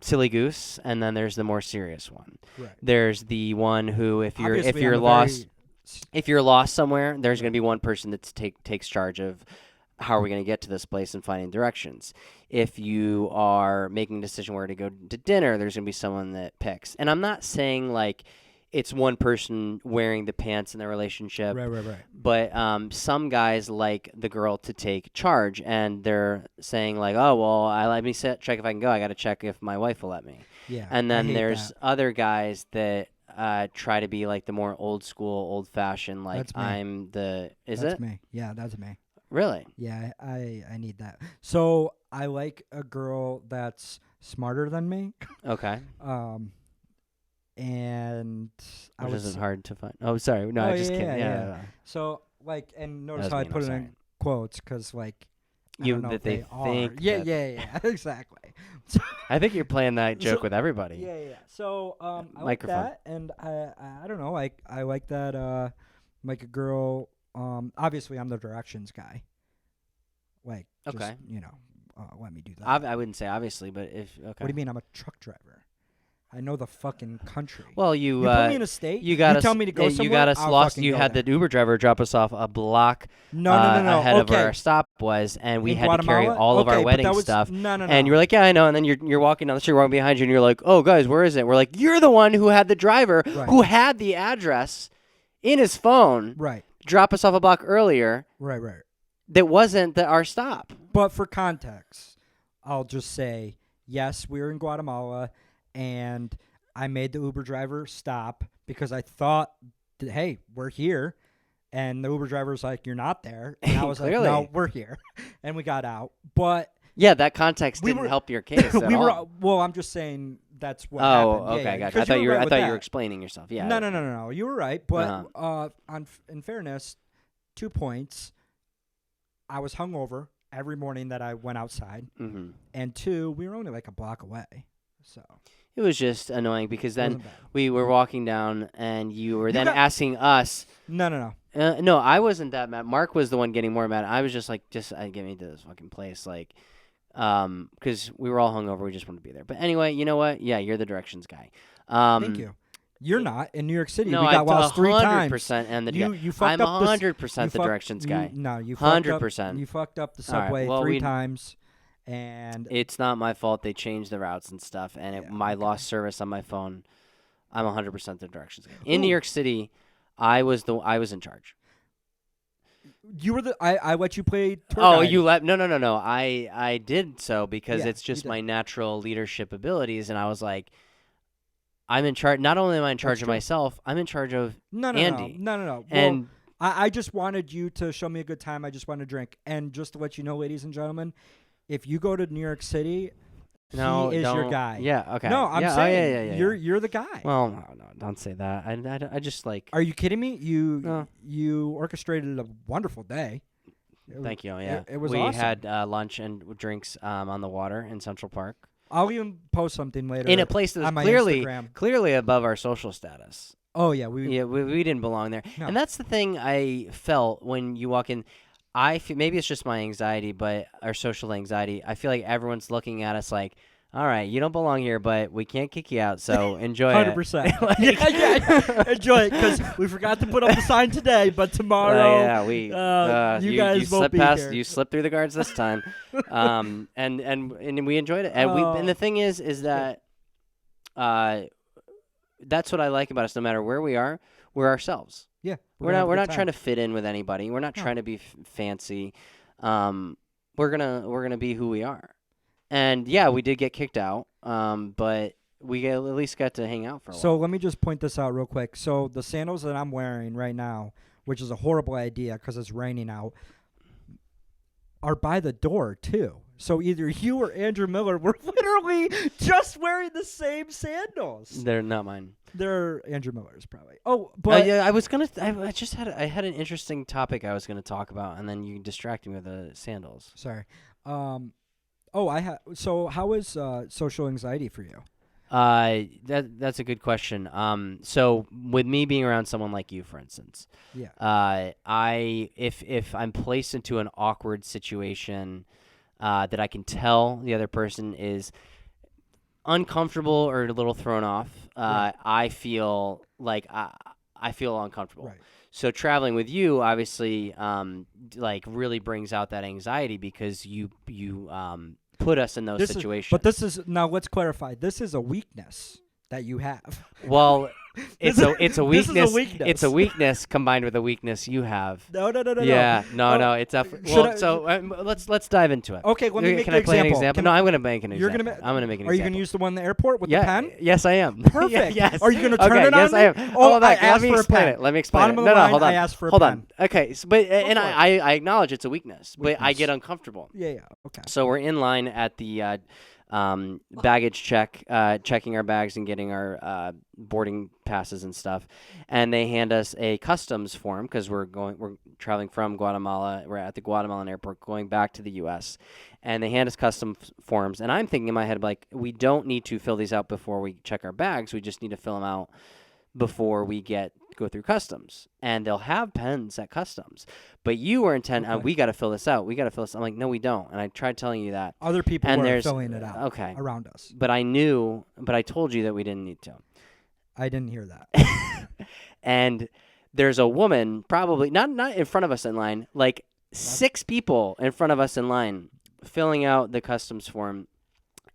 silly goose, and then there's the more serious one. Right. There's the one who, if Obviously, you're I'm a lost, very if you're lost somewhere, there's going to be one person that takes charge of how are we going to get to this place and finding directions. If you are making a decision where to go to dinner, there's going to be someone that picks. And I'm not saying like it's one person wearing the pants in the relationship. Right. But some guys like the girl to take charge, and they're saying like, oh, well, let me check if I can go. I got to check if my wife will let me. Yeah. And I then hate there's that. other guys that try to be like the more old school, old fashioned. Like That's me. I'm the. Is That's it me. Yeah, that's me. really? Yeah, I need that. So I like a girl that's smarter than me. Okay. And I Which was isn't hard to find. Oh, sorry. No, Oh, I just yeah, kidding. yeah. Yeah. so like, and notice was how I mean, put I'm it in sorry. quotes because like I You don't know that if they are. think. Yeah, that- yeah, exactly. I think you're playing that joke So- with everybody. Yeah. So I like Microphone. that, and I don't know, like I like that. Like a girl. Obviously I'm the directions guy. Like, just, Okay. let me do that. I wouldn't say obviously, but if okay. What do you mean? I'm a truck driver. I know the fucking country. Well, you put me in a state. you got us. tell me to go somewhere. You got us I'll lost. fucking You go had there. the Uber driver drop us off a block No. ahead of Okay. where our stop was, and we In had to carry Guatemala? all of our Okay, but wedding that was- stuff. No. And you were like, yeah, I know. And then you're walking down the street, walking behind you, and you're like, oh, guys, where is it? We're like, you're the one who had the driver Right. who had the address in his phone right. drop us off a block earlier Right. that wasn't our stop. But for context, I'll just say, yes, we were in Guatemala, and I made the Uber driver stop because I thought, that, hey, we're here. And the Uber driver was like, you're not there. And I was like, Clearly. no, we're here. And we got out. But Yeah, that context We didn't were- help your case at we were, all. well, I'm just saying that's what Oh, happened. okay, Yeah, gotcha. I 'cause thought you were. right I with thought you were that. explaining yourself. Yeah. No. You were right. But Uh-huh. in fairness, 2 points. I was hungover every morning that I went outside. Mm-hmm. And 2, we were only like a block away. So It was just annoying because it then wasn't bad. we were walking down, and you were You then got- asking us. No. No, I wasn't that mad. Mark was the one getting more mad. I was just like, get me to this fucking place, like, because we were all hungover. We just wanted to be there. But anyway, you know what? Yeah, you're the directions guy. Thank you. You're not in New York City. No, we got lost 3 times. 100% and the You fucked I'm up the 100% the fuck- directions you- guy. No, you fucked up. 100%. You fucked up the All right, subway well, 3 we- times, and It's not my fault. They changed the routes and stuff, and Yeah, my okay. lost service on my phone. I'm 100% the directions guy. In New Ooh. York City, I was in charge. you were the. I let you play. Tour Oh, guide. you let no. I did so because Yeah, it's just you my did. natural leadership abilities, and I was like, I'm in charge. Not only am I in charge of true. myself, I'm in charge of No. Andy. No. Well, and I just wanted you to show me a good time. I just want to drink. And just to let you know, ladies and gentlemen, if you go to New York City, no, he is your don't- guy. Yeah, okay. No, I'm yeah, saying yeah. you're the guy. Well, no, don't say that. I just like. Are you kidding me? No. You orchestrated a wonderful day. It was- Thank you. Yeah, it was we awesome. had lunch and drinks on the water in Central Park I'll even post something later. in a place that's on my clearly Instagram. above our social status. Oh yeah, we Yeah, we didn't belong there. No. And that's the thing I felt when you walk in. I feel, maybe it's just my anxiety, but our social anxiety. I feel like everyone's looking at us like, all right, you don't belong here, but we can't kick you out, so enjoy it. 100%. Like- yeah. Enjoy it because we forgot to put up the sign today, but tomorrow. yeah, we you guys won't slipped be past. here. You slipped through the guards this time, and we enjoyed it. And and the thing is that, that's what I like about us. No matter where we are, we're ourselves. Yeah, We're not trying to fit in with anybody. We're not No. trying to be fancy. We're gonna be who we are. And yeah, we did get kicked out. But we at least got to hang out for a So while. let me just point this out real quick. So the sandals that I'm wearing right now, which is a horrible idea because it's raining out, are by the door too. So either you or Andrew Miller were literally just wearing the same sandals. They're not mine. They're Andrew Miller's probably. Oh, but yeah, I was gonna. I had an interesting topic I was gonna talk about, and then you distracted me with the sandals. sorry. So how is social anxiety for you? That's a good question. So with me being around someone like you, for instance, Yeah. if I'm placed into an awkward situation, that I can tell the other person is uncomfortable or a little thrown off, Right. I feel like I feel uncomfortable. Right. So traveling with you, obviously, like really brings out that anxiety because you put us in those situations. But this is now. Let's clarify. This is a weakness that you have. Well, it's a This is a weakness. weakness. It's a weakness combined with a weakness you have. No. Yeah, Oh, no, it's definitely. should Well, I- so let's dive into it. Okay, let me make Can an I play an example. example? Can No, I- I'm gonna make an You're example. gonna I'm gonna make an Are you example. gonna use the one in the airport with Yeah, the pen? yes, I am. Perfect. Yes. Are you gonna turn Okay, it on yes, me? I am. Oh, Hold on, I let asked me for a explain pen. it. Let me explain Bottom it. of No, the line, hold on. I asked for a Hold pen. on. Okay, but and for it. I acknowledge it's a weakness, but I Weakness. get uncomfortable. Yeah. Okay. So we're in line at the baggage check, checking our bags and getting our boarding passes and stuff, and they hand us a customs form because we're traveling from Guatemala. We're at the Guatemalan airport going back to the U.S., and they hand us customs forms. And I'm thinking in my head, like, we don't need to fill these out before we check our bags. We just need to fill them out before we go through customs, and they'll have pens at customs. But you were intent on, Okay. we got to fill this out. We got to fill this. I'm like, no, we don't. And I tried telling you that. Other people And were there's filling it out okay, around us. but I told you that we didn't need to. I didn't hear that. And there's a woman, probably not in front of us in line, like 6 people in front of us in line, filling out the customs form.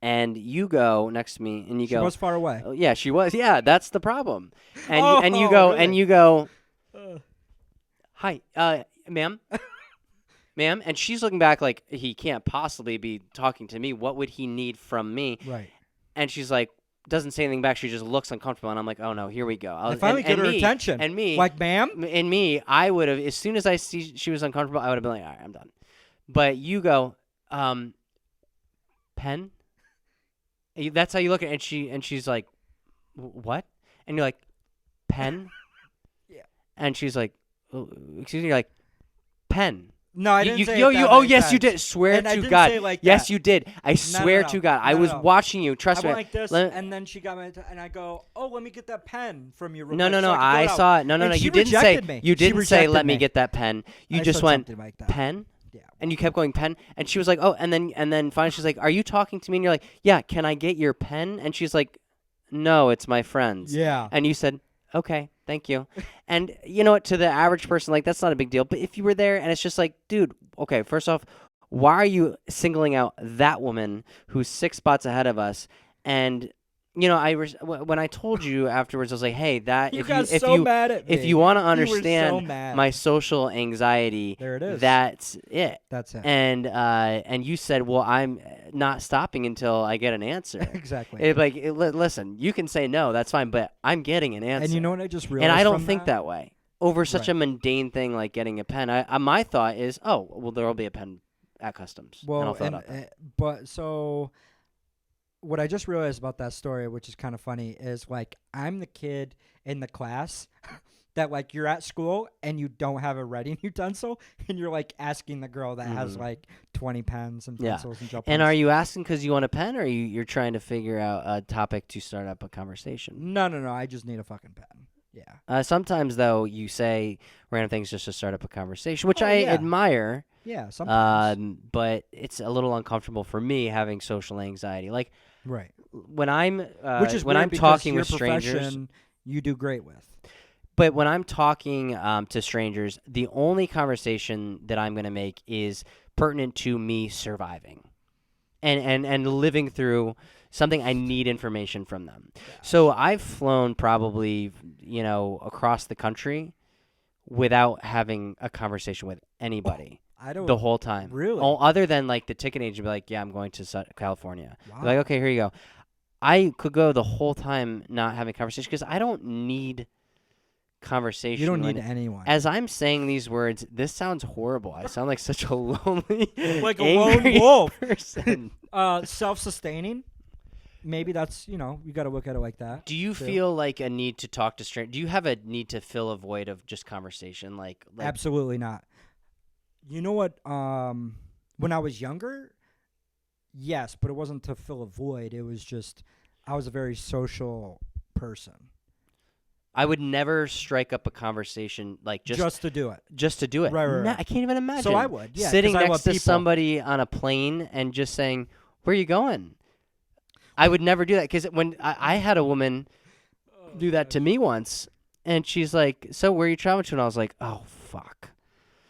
And you go next to me, and you She go, was far away. "Oh, yeah, she was. Yeah, that's the problem." And Oh, and you go, and really? you go, Uh, "Hi, ma'am." Ma'am, and she's looking back like he can't possibly be talking to me. What would he need from me? right. And she's like, doesn't say anything back. She just looks uncomfortable, and I'm like, oh no, here we go. I finally get her attention. And me, Like, ma'am? and me, I would have, as soon as I see she was uncomfortable, I would have been like, all right, I'm done. But you go, pen? That's how you look at it. And she's like, what? And you're like, pen? Yeah. And she's like, oh, excuse me, you're like, pen. No, I didn't say yo, it that oh many yes, you times. did. Swear And I to didn't God. say it like Yes, that. you did. I swear no, to God. I no, was no. watching you. Trust I me. went like this, Let- and then she got my, and I go, "Oh, let me get that pen from you." real No, quick no, so no. I can I fill it saw out." it. No, no, And no. she You didn't say. rejected me. You She didn't say, rejected "Let me me. get that pen." You I just said went something like that. pen, Yeah. and you kept going pen. And she was like, "Oh," and then finally she's like, "Are you talking to me?" And you're like, "Yeah." Can I get your pen? And she's like, "No, it's my friend's." Yeah. And you said, "Okay, thank you." And you know what? To the average person, like that's not a big deal. But if you were there, and it's just like, dude, okay, first off, why are you singling out that woman who's 6 spots ahead of us? And you know, when I told you afterwards, I was like, hey, that You if got you so mad at me. if you want to You were so understand mad. my social anxiety, There it is. that's it. That's it. And you said, well, I'm not stopping until I get an answer. Exactly. Listen, you can say no, that's fine, but I'm getting an answer. And you know what I just realized? And I don't from think that way over such Right. a mundane thing like getting a pen. My thought is, oh, well, there will be a pen at customs. and I'll Well, fill it and, out. but so what I just realized about that story, which is kind of funny, is like I'm the kid in the class that like you're at school and you don't have a writing utensil, and you're like asking the girl that has Mhm. like 20 pens and Yeah. pencils and gel And pens. are you asking because you want a pen, or you're trying to figure out a topic to start up a conversation? No. I just need a fucking pen. Yeah. Sometimes, though, you say random things just to start up a conversation, which Oh, I yeah. admire. Yeah. Sometimes. But it's a little uncomfortable for me having social anxiety. Like right. when I'm Which is when weird I'm because talking your with strangers. profession you do great with. But when I'm talking to strangers, the only conversation that I'm going to make is pertinent to me surviving and living through something I need information from them. So I've flown probably, across the country without having a conversation with anybody I don't. the whole time. Really? Other than like the ticket agent be like, yeah, I'm going to California. Wow. Be like, okay, here you go. I could go the whole time not having a conversation because I don't need conversation. You don't when- need anyone. As I'm saying these words, this sounds horrible. I sound like such a lonely, Like a angry lone wolf. person. Self-sustaining. maybe that's you got to look at it like that. Do you too. feel like a need to talk to strangers? Do you have a need to fill a void of just conversation? Like Absolutely not. You know what? When I was younger, yes, but it wasn't to fill a void. It was just I was a very social person. I would never strike up a conversation like just to do it. to do it. Right, right, No, right. I can't even imagine. So I would, yeah, sitting 'cause I next love to people. somebody on a plane and just saying, "Where are you going?" I would never do that because when I had a woman do that to me once, and she's like, "So where are you traveling to?" And I was like, "Oh fuck,"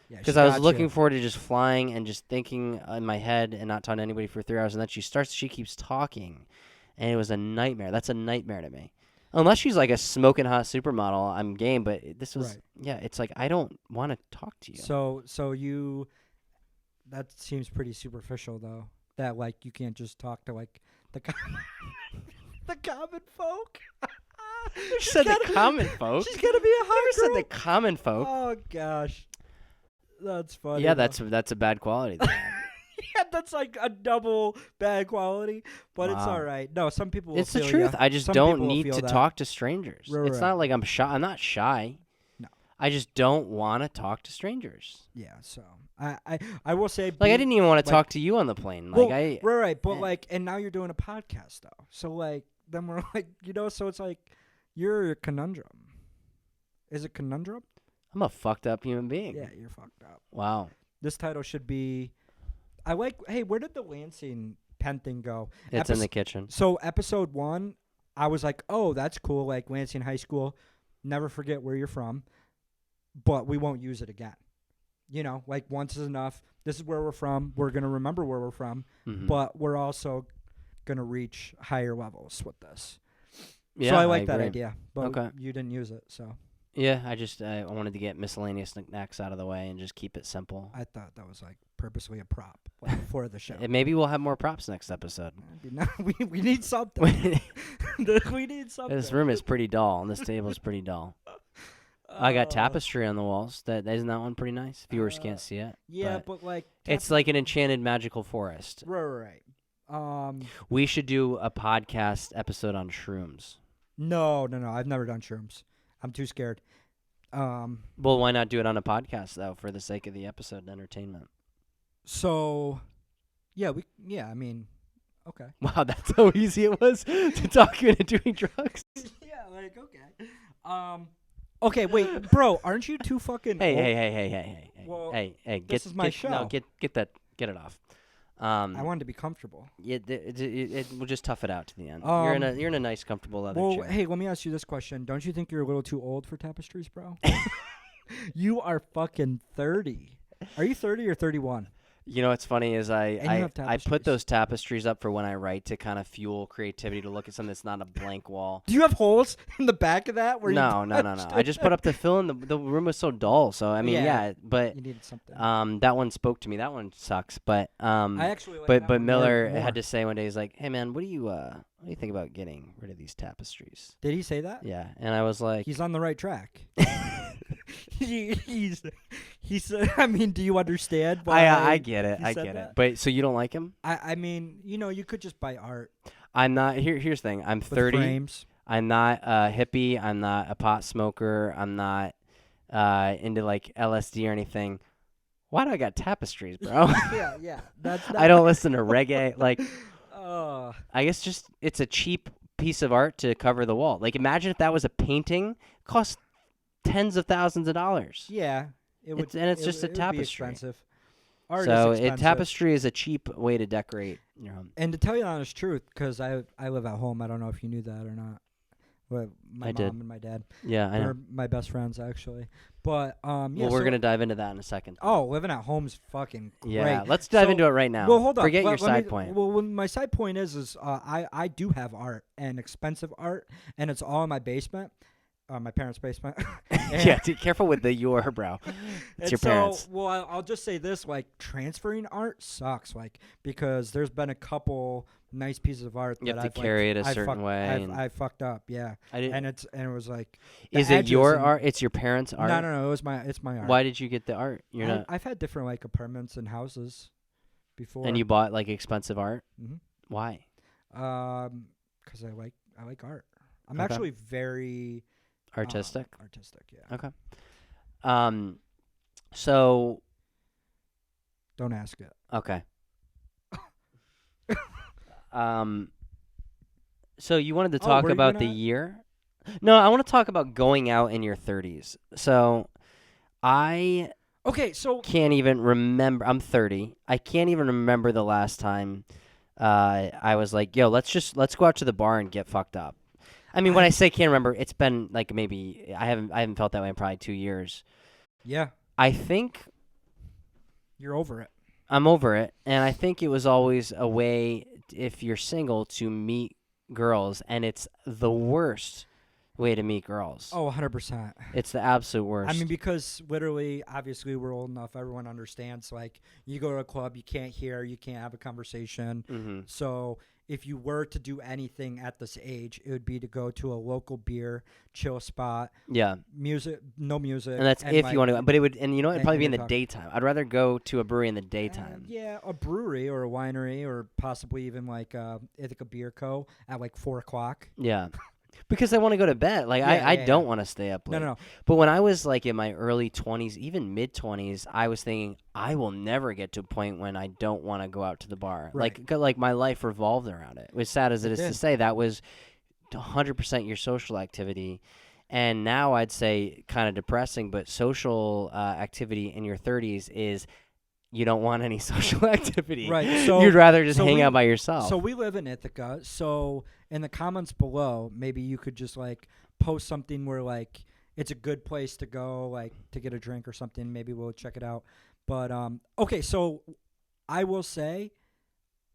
Yeah, because I was looking forward to just flying and just thinking in my head and not talking to anybody for 3 hours, and then she keeps talking, and it was a nightmare. That's a nightmare to me. Unless she's like a smoking hot supermodel, I'm game. But this was, Right. yeah, it's like I don't want to talk to you. So you, that seems pretty superficial though. That like you can't just talk to like the the common folk. You said the common folk. She's gonna be a Never hot said girl. the common folk. Oh gosh, that's funny. Yeah, though. that's a bad quality. Though. Yeah, that's like a double bad quality, but it's Wow. all right. No, some people will It's the feel truth. ya. I just Some don't people will need feel to that. talk to strangers. Right, It's right. not like I'm shy. I'm not shy. No. I just don't want to talk to strangers. Yeah, so I will say Like I didn't even want to like- talk to you on the plane. well, Like right, but eh. like, and now you're doing a podcast though, so like then we're like, so it's like you're a conundrum. Is it conundrum? I'm a fucked up human being. Yeah, you're fucked up. Wow. This title should be. I like. Hey, where did the Lansing pen thing go? It's in the kitchen. So episode 1, I was like, oh, that's cool. Like Lansing High School, never forget where you're from, but we won't use it again. Like once is enough. This is where we're from. We're gonna remember where we're from, Mhm. but we're also gonna reach higher levels with this. Yeah, so I like that agree. idea, but Okay. you didn't use it, so Yeah, I wanted to get miscellaneous knickknacks out of the way and just keep it simple. I thought that was like purposely a prop for the show. Maybe we'll have more props next episode. We need something. We need something. This room is pretty dull, and this table is pretty dull. I got tapestry on the walls. Isn't that one pretty nice? Viewers can't see it. Yeah, but like It's like an enchanted magical forest. right. We should do a podcast episode on shrooms. No. I've never done shrooms. I'm too scared. Well, why not do it on a podcast though, for the sake of the episode and entertainment? So, yeah, I mean, okay. Wow, that's how easy it was to talk you into doing drugs. Yeah, like okay. Okay, wait, bro, aren't you too fucking? Hey, old? hey, Well, hey! this is my show. No, get it off. I wanted to be comfortable. Yeah, we'll just tough it out to the end. Um, You're in a nice, comfortable leather Well, chair. hey, let me ask you this question. Don't you think you're a little too old for tapestries, bro? You are fucking 30. Are you 30 or 31? You know what's funny is And you I have put tapestries. those tapestries up for when I write to kind of fuel creativity to look at something that's not a blank wall. Do you have holes in the back of that? Where No. you I just put up to fill in. The room was so dull. So I mean, Yeah. yeah, but You needed something. that one spoke to me. That one sucks. But I actually like but that but one Miller more. had to say one day, he's like, "Hey man, what do you think about getting rid of these tapestries?" Did he say that? Yeah, and I was like, He's on the right track. he's I mean, do you understand? I get it. he I said get it. that? But so you don't like him? I mean, you could just buy art I'm not. Here's the thing. I'm with 30. frames. I'm not a hippie. I'm not a pot smoker. I'm not into like LSD or anything. Why do I got tapestries, bro? yeah. That's I don't listen to reggae. Like, Uh, I guess just it's a cheap piece of art to cover the wall. Like, imagine if that was a painting, it cost tens of thousands of dollars. yeah. It would, It's it just a would be tapestry. expensive. Art So is expensive. tapestry is a cheap way to decorate your home. And to tell you the honest truth, because I live at home. I don't know if you knew that or not. But my I mom did. and my dad Yeah, I know. are my best friends actually. But yeah. Well, we're gonna dive into that in a second. Oh, living at home's fucking great. Yeah, let's dive So- into it right now. Well, hold on. Forget your Let side me- point. Well, my side point is I do have art and expensive art, and it's all in my basement, my parents' basement. Yeah, careful with the your, bro. It's your parents. So, well, I'll just say this: like transferring art sucks, like because there's been a couple nice pieces of art You that have to I've carry it a I certain fucked- way. I've, and I fucked up, yeah, I didn't. and it was like the Is it edges your and- art? It's your parents' art. No, it's my art. Why did you get the art? You're not. I've had different like apartments and houses before. And you bought like expensive art. Mhm. Why? because I like art. I'm Okay. actually very Artistic. artistic, yeah. Okay. So Don't ask it. okay. So you wanted to talk were you about the gonna- year? No, I want to talk about going out in your 30s. So I Okay, so can't even remember. I'm 30. I can't even remember the last time I was like, "Yo, let's go out to the bar and get fucked up." I mean, when I say can't remember, it's been like maybe I haven't felt that way in probably 2 years. yeah, I think you're over it. I'm over it, and I think it was always a way if you're single to meet girls, and it's the worst way to meet girls. Oh, 100%. It's the absolute worst. I mean, because literally, obviously, we're old enough. Everyone understands. Like, you go to a club, you can't hear, you can't have a conversation. mm-hmm. So, if you were to do anything at this age, it would be to go to a local beer chill spot. Yeah, No music, and that's if you want to. But it would, and you know, it'd and probably be in you're the talking- daytime. I'd rather go to a brewery in the daytime. Yeah, a brewery or a winery or possibly even like Ithaca Beer Co. at like 4:00. Yeah. Because I want to go to bed. Like I don't want to stay up late. No. But when I was like in my early 20s, even mid 20s, I was thinking I will never get to a point when I don't want to go out to the bar. Right. Like my life revolved around it. As sad as it is to did. say, that was 100% your social activity. And now I'd say kind of depressing, but social activity in your 30s is you don't want any social activity. Right. So you'd rather just so hang we- out by yourself. So we live in Ithaca. So in the comments below, maybe you could just like post something where like it's a good place to go, like to get a drink or something. Maybe we'll check it out. But okay, so I will say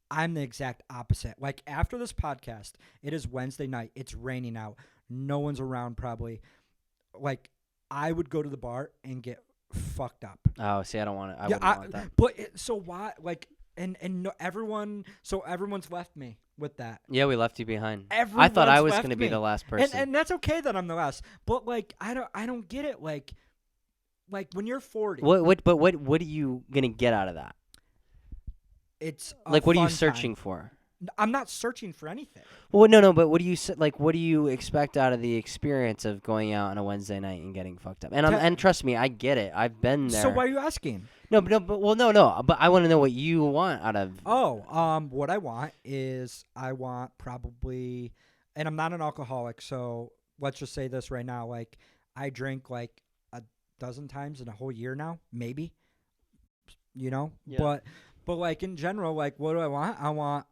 I'm the exact opposite. Like after this podcast, it is Wednesday night. It's raining out. No one's around probably. Like I would go to the bar and get fucked up. Oh, see, I don't want to. I Yeah, wouldn't want that. But so why like and no, everyone's left me with that. Yeah, we left you behind. Everyone's I thought I was left going to be me. the last person. And that's okay that I'm the last. But like I don't get it like when you're 40. what are you going to get out of that? It's a Like what are you fun searching time. for? I'm not searching for anything. Well, no, but what do you what do you expect out of the experience of going out on a Wednesday night and getting fucked up? And and trust me, I get it. I've been there. So why are you asking? No. But I want to know what you want out of. What I want is I want probably, and I'm not an alcoholic, so let's just say this right now. Like I drink like a dozen times in a whole year now, maybe. You know, Yeah. But like in general, like what do I want? I want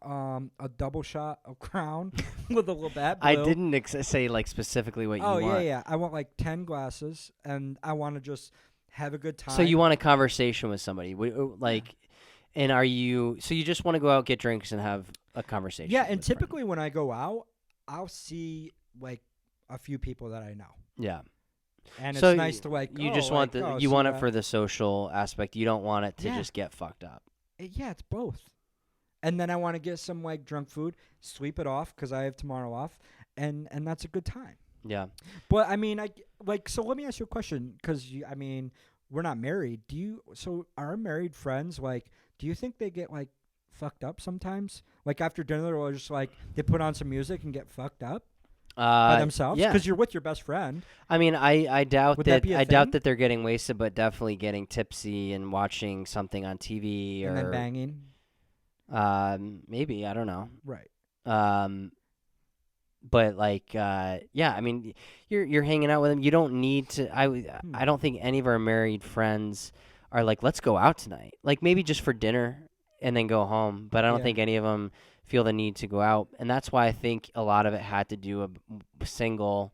a double shot of Crown with a little bit. I didn't say like specifically what you want. Yeah. I want like 10 glasses, and I want to just have a good time. So you want a conversation with somebody, like, and are you? So you just want to go out, get drinks, and have a conversation? Yeah, with and a friend. typically when I go out, I'll see like a few people that I know, Yeah. and So it's nice to like. You oh, just want like, the oh, you see want it that? for the social aspect. You don't want it to Yeah. just get fucked up. Yeah, it's both. And then I want to get some like drunk food, sleep it off because I have tomorrow off, and that's a good time. Yeah. But I mean, so let me ask you a question because I mean, we're not married. So our married friends like? Do you think they get like fucked up sometimes? Like after dinner, or just like they put on some music and get fucked up by themselves? Yeah. Because you're with your best friend. I mean, I doubt Would that be a I doubt thing? that they're getting wasted, but definitely getting tipsy and watching something on TV And then or banging. maybe I don't know. Right. But like yeah, I mean, you're hanging out with them. You don't need to. I don't think any of our married friends are like, let's go out tonight. Like maybe just for dinner and then go home. But I don't Yeah. think any of them feel the need to go out, and that's why I think a lot of it had to do with single,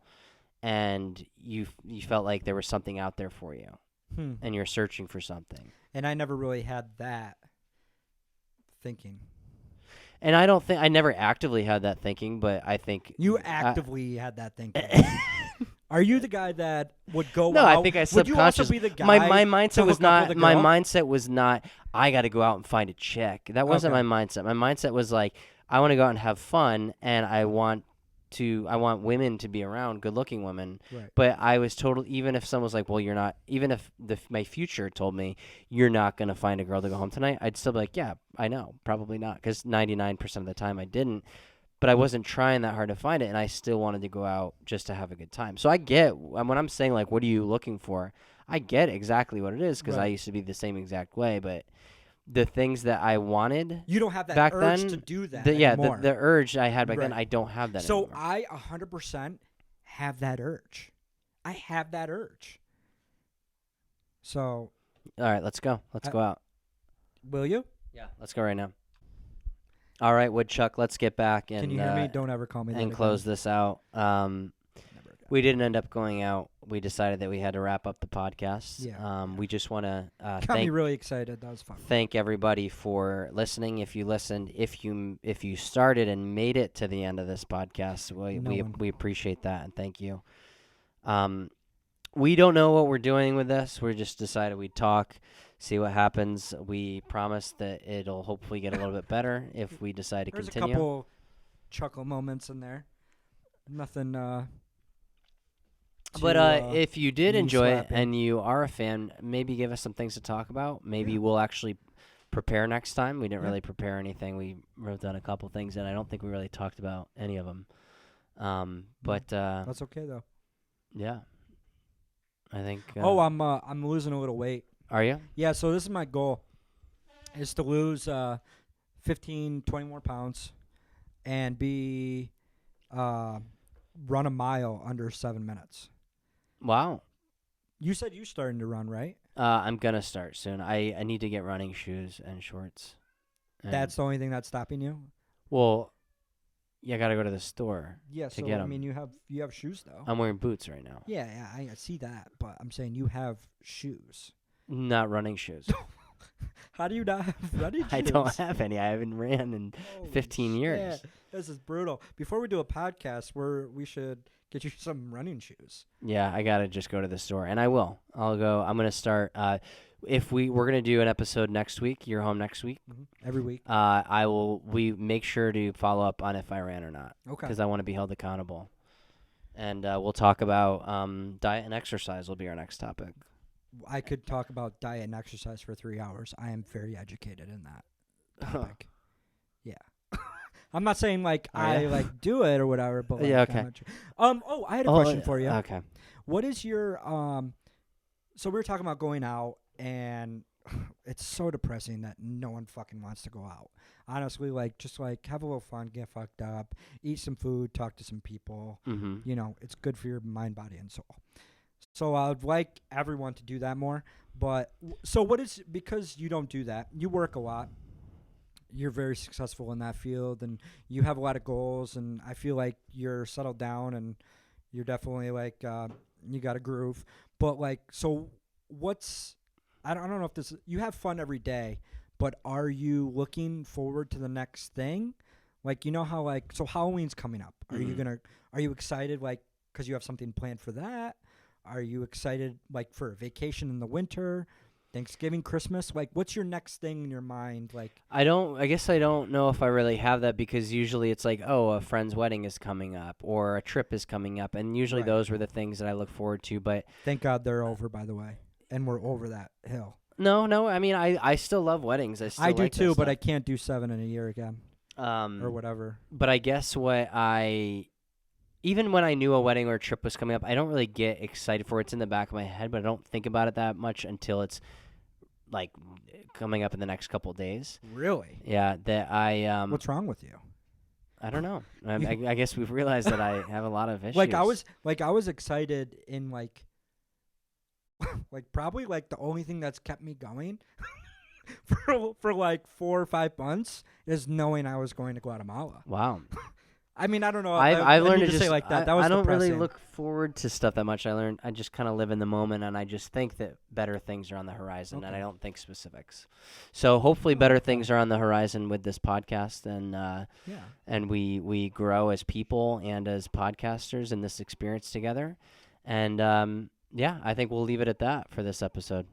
and you felt like there was something out there for you, and you're searching for something. And I never really had that thinking. And I don't think I never actively had that thinking, but I think You actively had that thinking. Are you the guy that would go No, out? I think I Would you also subconscious. be the guy My to mindset was hook up not. with a My girl? mindset was not. I got to go out and find a chick. That wasn't Okay. my mindset. My mindset was like, I want to go out and have fun, and I want women to be around, good-looking women. Right. But I was totally. Even if someone was like, well, you're not. Even if my future told me you're not gonna find a girl to go home tonight, I'd still be like, yeah, I know, probably not, because 99% of the time I didn't. but I wasn't trying that hard to find it, and I still wanted to go out just to have a good time. So I get when I'm saying like, what are you looking for? I get exactly what it is because I Right. used to be the same exact way, but the things that I wanted You don't have that back urge then, to do that the anymore. urge I had back then, Right. I don't have that So anymore. I 100% have that urge. I have that urge. So All right, let's go. Let's go out. will you? Yeah, let's go right now. All right, Woodchuck, let's get back and Can you hear me? Don't ever call me that and again. close this out. Never again. We didn't end up going out. We decided that we had to wrap up the podcast. Yeah. We just want to Got me really excited. That was fun. thank everybody for listening. If you listened, if you started and made it to the end of this podcast, we appreciate that and thank you. We don't know what we're doing with this. We just decided we'd talk, see what happens. We promise that it'll hopefully get a little bit better if we decide to There's continue. a couple chuckle moments in there. Nothing. But if you did knee enjoy it slapping. and you are a fan, maybe give us some things to talk about. Maybe Yeah. we'll actually prepare next time. We didn't Yeah. really prepare anything. We wrote down a couple things, and I don't think we really talked about any of them. But That's okay though. yeah, I think. I'm losing a little weight. Are you? Yeah, so this is my goal, is to lose 15, 20 more pounds and be run a mile under 7 minutes. Wow. You said you starting to run, right? I'm gonna start soon. I need to get running shoes and shorts. And That's the only thing that's stopping you? well, yeah, I gotta go to the store. Yeah, so get I 'em. mean you have shoes though. I'm wearing boots right now. Yeah, I see that, but I'm saying you have shoes. Not running shoes. How do you not have running shoes? I don't have any. I haven't ran in Holy 15 years. shit. This is brutal. Before we do a podcast, we should get you some running shoes. Yeah, I gotta just go to the store, and I will. I'll go. I'm gonna start. If we're gonna do an episode next week, you're home next week. Every week. I will. We make sure to follow up on if I ran or not, Okay. because I want to be held accountable. And we'll talk about diet and exercise. Will be our next topic. I could talk about diet and exercise for 3 hours. I am very educated in that topic. Yeah. I'm not saying like Oh, I yeah? like do it or whatever, but like, Yeah, I'm okay. not sure. I had a question for you. Okay. What is your so we were talking about going out, and it's so depressing that no one fucking wants to go out. Honestly, like just like have a little fun, get fucked up, eat some food, talk to some people. Mm-hmm. You know, it's good for your mind, body, and soul. So I would like everyone to do that more. But so what is, because you don't do that, you work a lot. You're very successful in that field, and you have a lot of goals, and I feel like you're settled down, and you're definitely like you got a groove. But like, so what's, I don't know if this, you have fun every day, but are you looking forward to the next thing? Like, you know how like, so Halloween's coming up. Are you excited like because you have something planned for that? Are you excited like for a vacation in the winter, Thanksgiving, Christmas? Like, what's your next thing in your mind? Like, I guess I don't know if I really have that, because usually it's like, oh, a friend's wedding is coming up or a trip is coming up, and usually Right. those were the things that I look forward to. But thank God they're over, by the way, and we're over that hill. no, I mean I still love weddings. I do like too, that but I stuff. can't do 7 in a year again Um, or whatever. But I guess even when I knew a wedding or a trip was coming up, I don't really get excited for it. It's in the back of my head, but I don't think about it that much until it's like coming up in the next couple of days. Really? Yeah, that What's wrong with you? I don't know. I guess we've realized that I have a lot of issues. Like I was excited in like like probably like the only thing that's kept me going for like 4 or 5 months is knowing I was going to Guatemala. Wow. I mean, I don't know. I learned need to just say like that. That was I don't really depressing. look forward to stuff that much. I just kind of live in the moment, and I just think that better things are on the horizon, and I Okay. don't think specifics. So hopefully better Okay. things are on the horizon with this podcast, Yeah. and we grow as people and as podcasters in this experience together. And yeah, I think we'll leave it at that for this episode.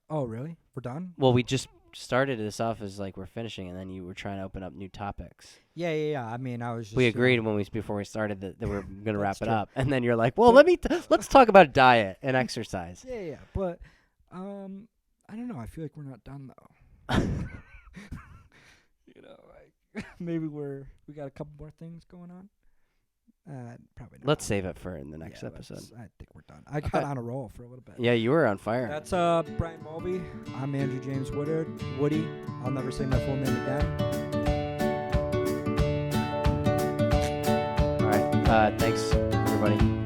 Oh, really? We're done? Well, we just started this off as like we're finishing, and then you were trying to open up new topics. Yeah. I mean, I was just We agreed before we started that we're gonna wrap That's it true. up, and then you're like, "Well, let's talk about diet and exercise." Yeah. But I don't know. I feel like we're not done though. You know, like Maybe we got a couple more things going on. Probably not. Let's save it for in the next Yeah, episode. I think we're done. I got on a roll for a little bit. Yeah, you were on fire. That's Brian Mulvey. I'm Andrew James Woodard. Woody. I'll never say my full name again. All right. Thanks, everybody.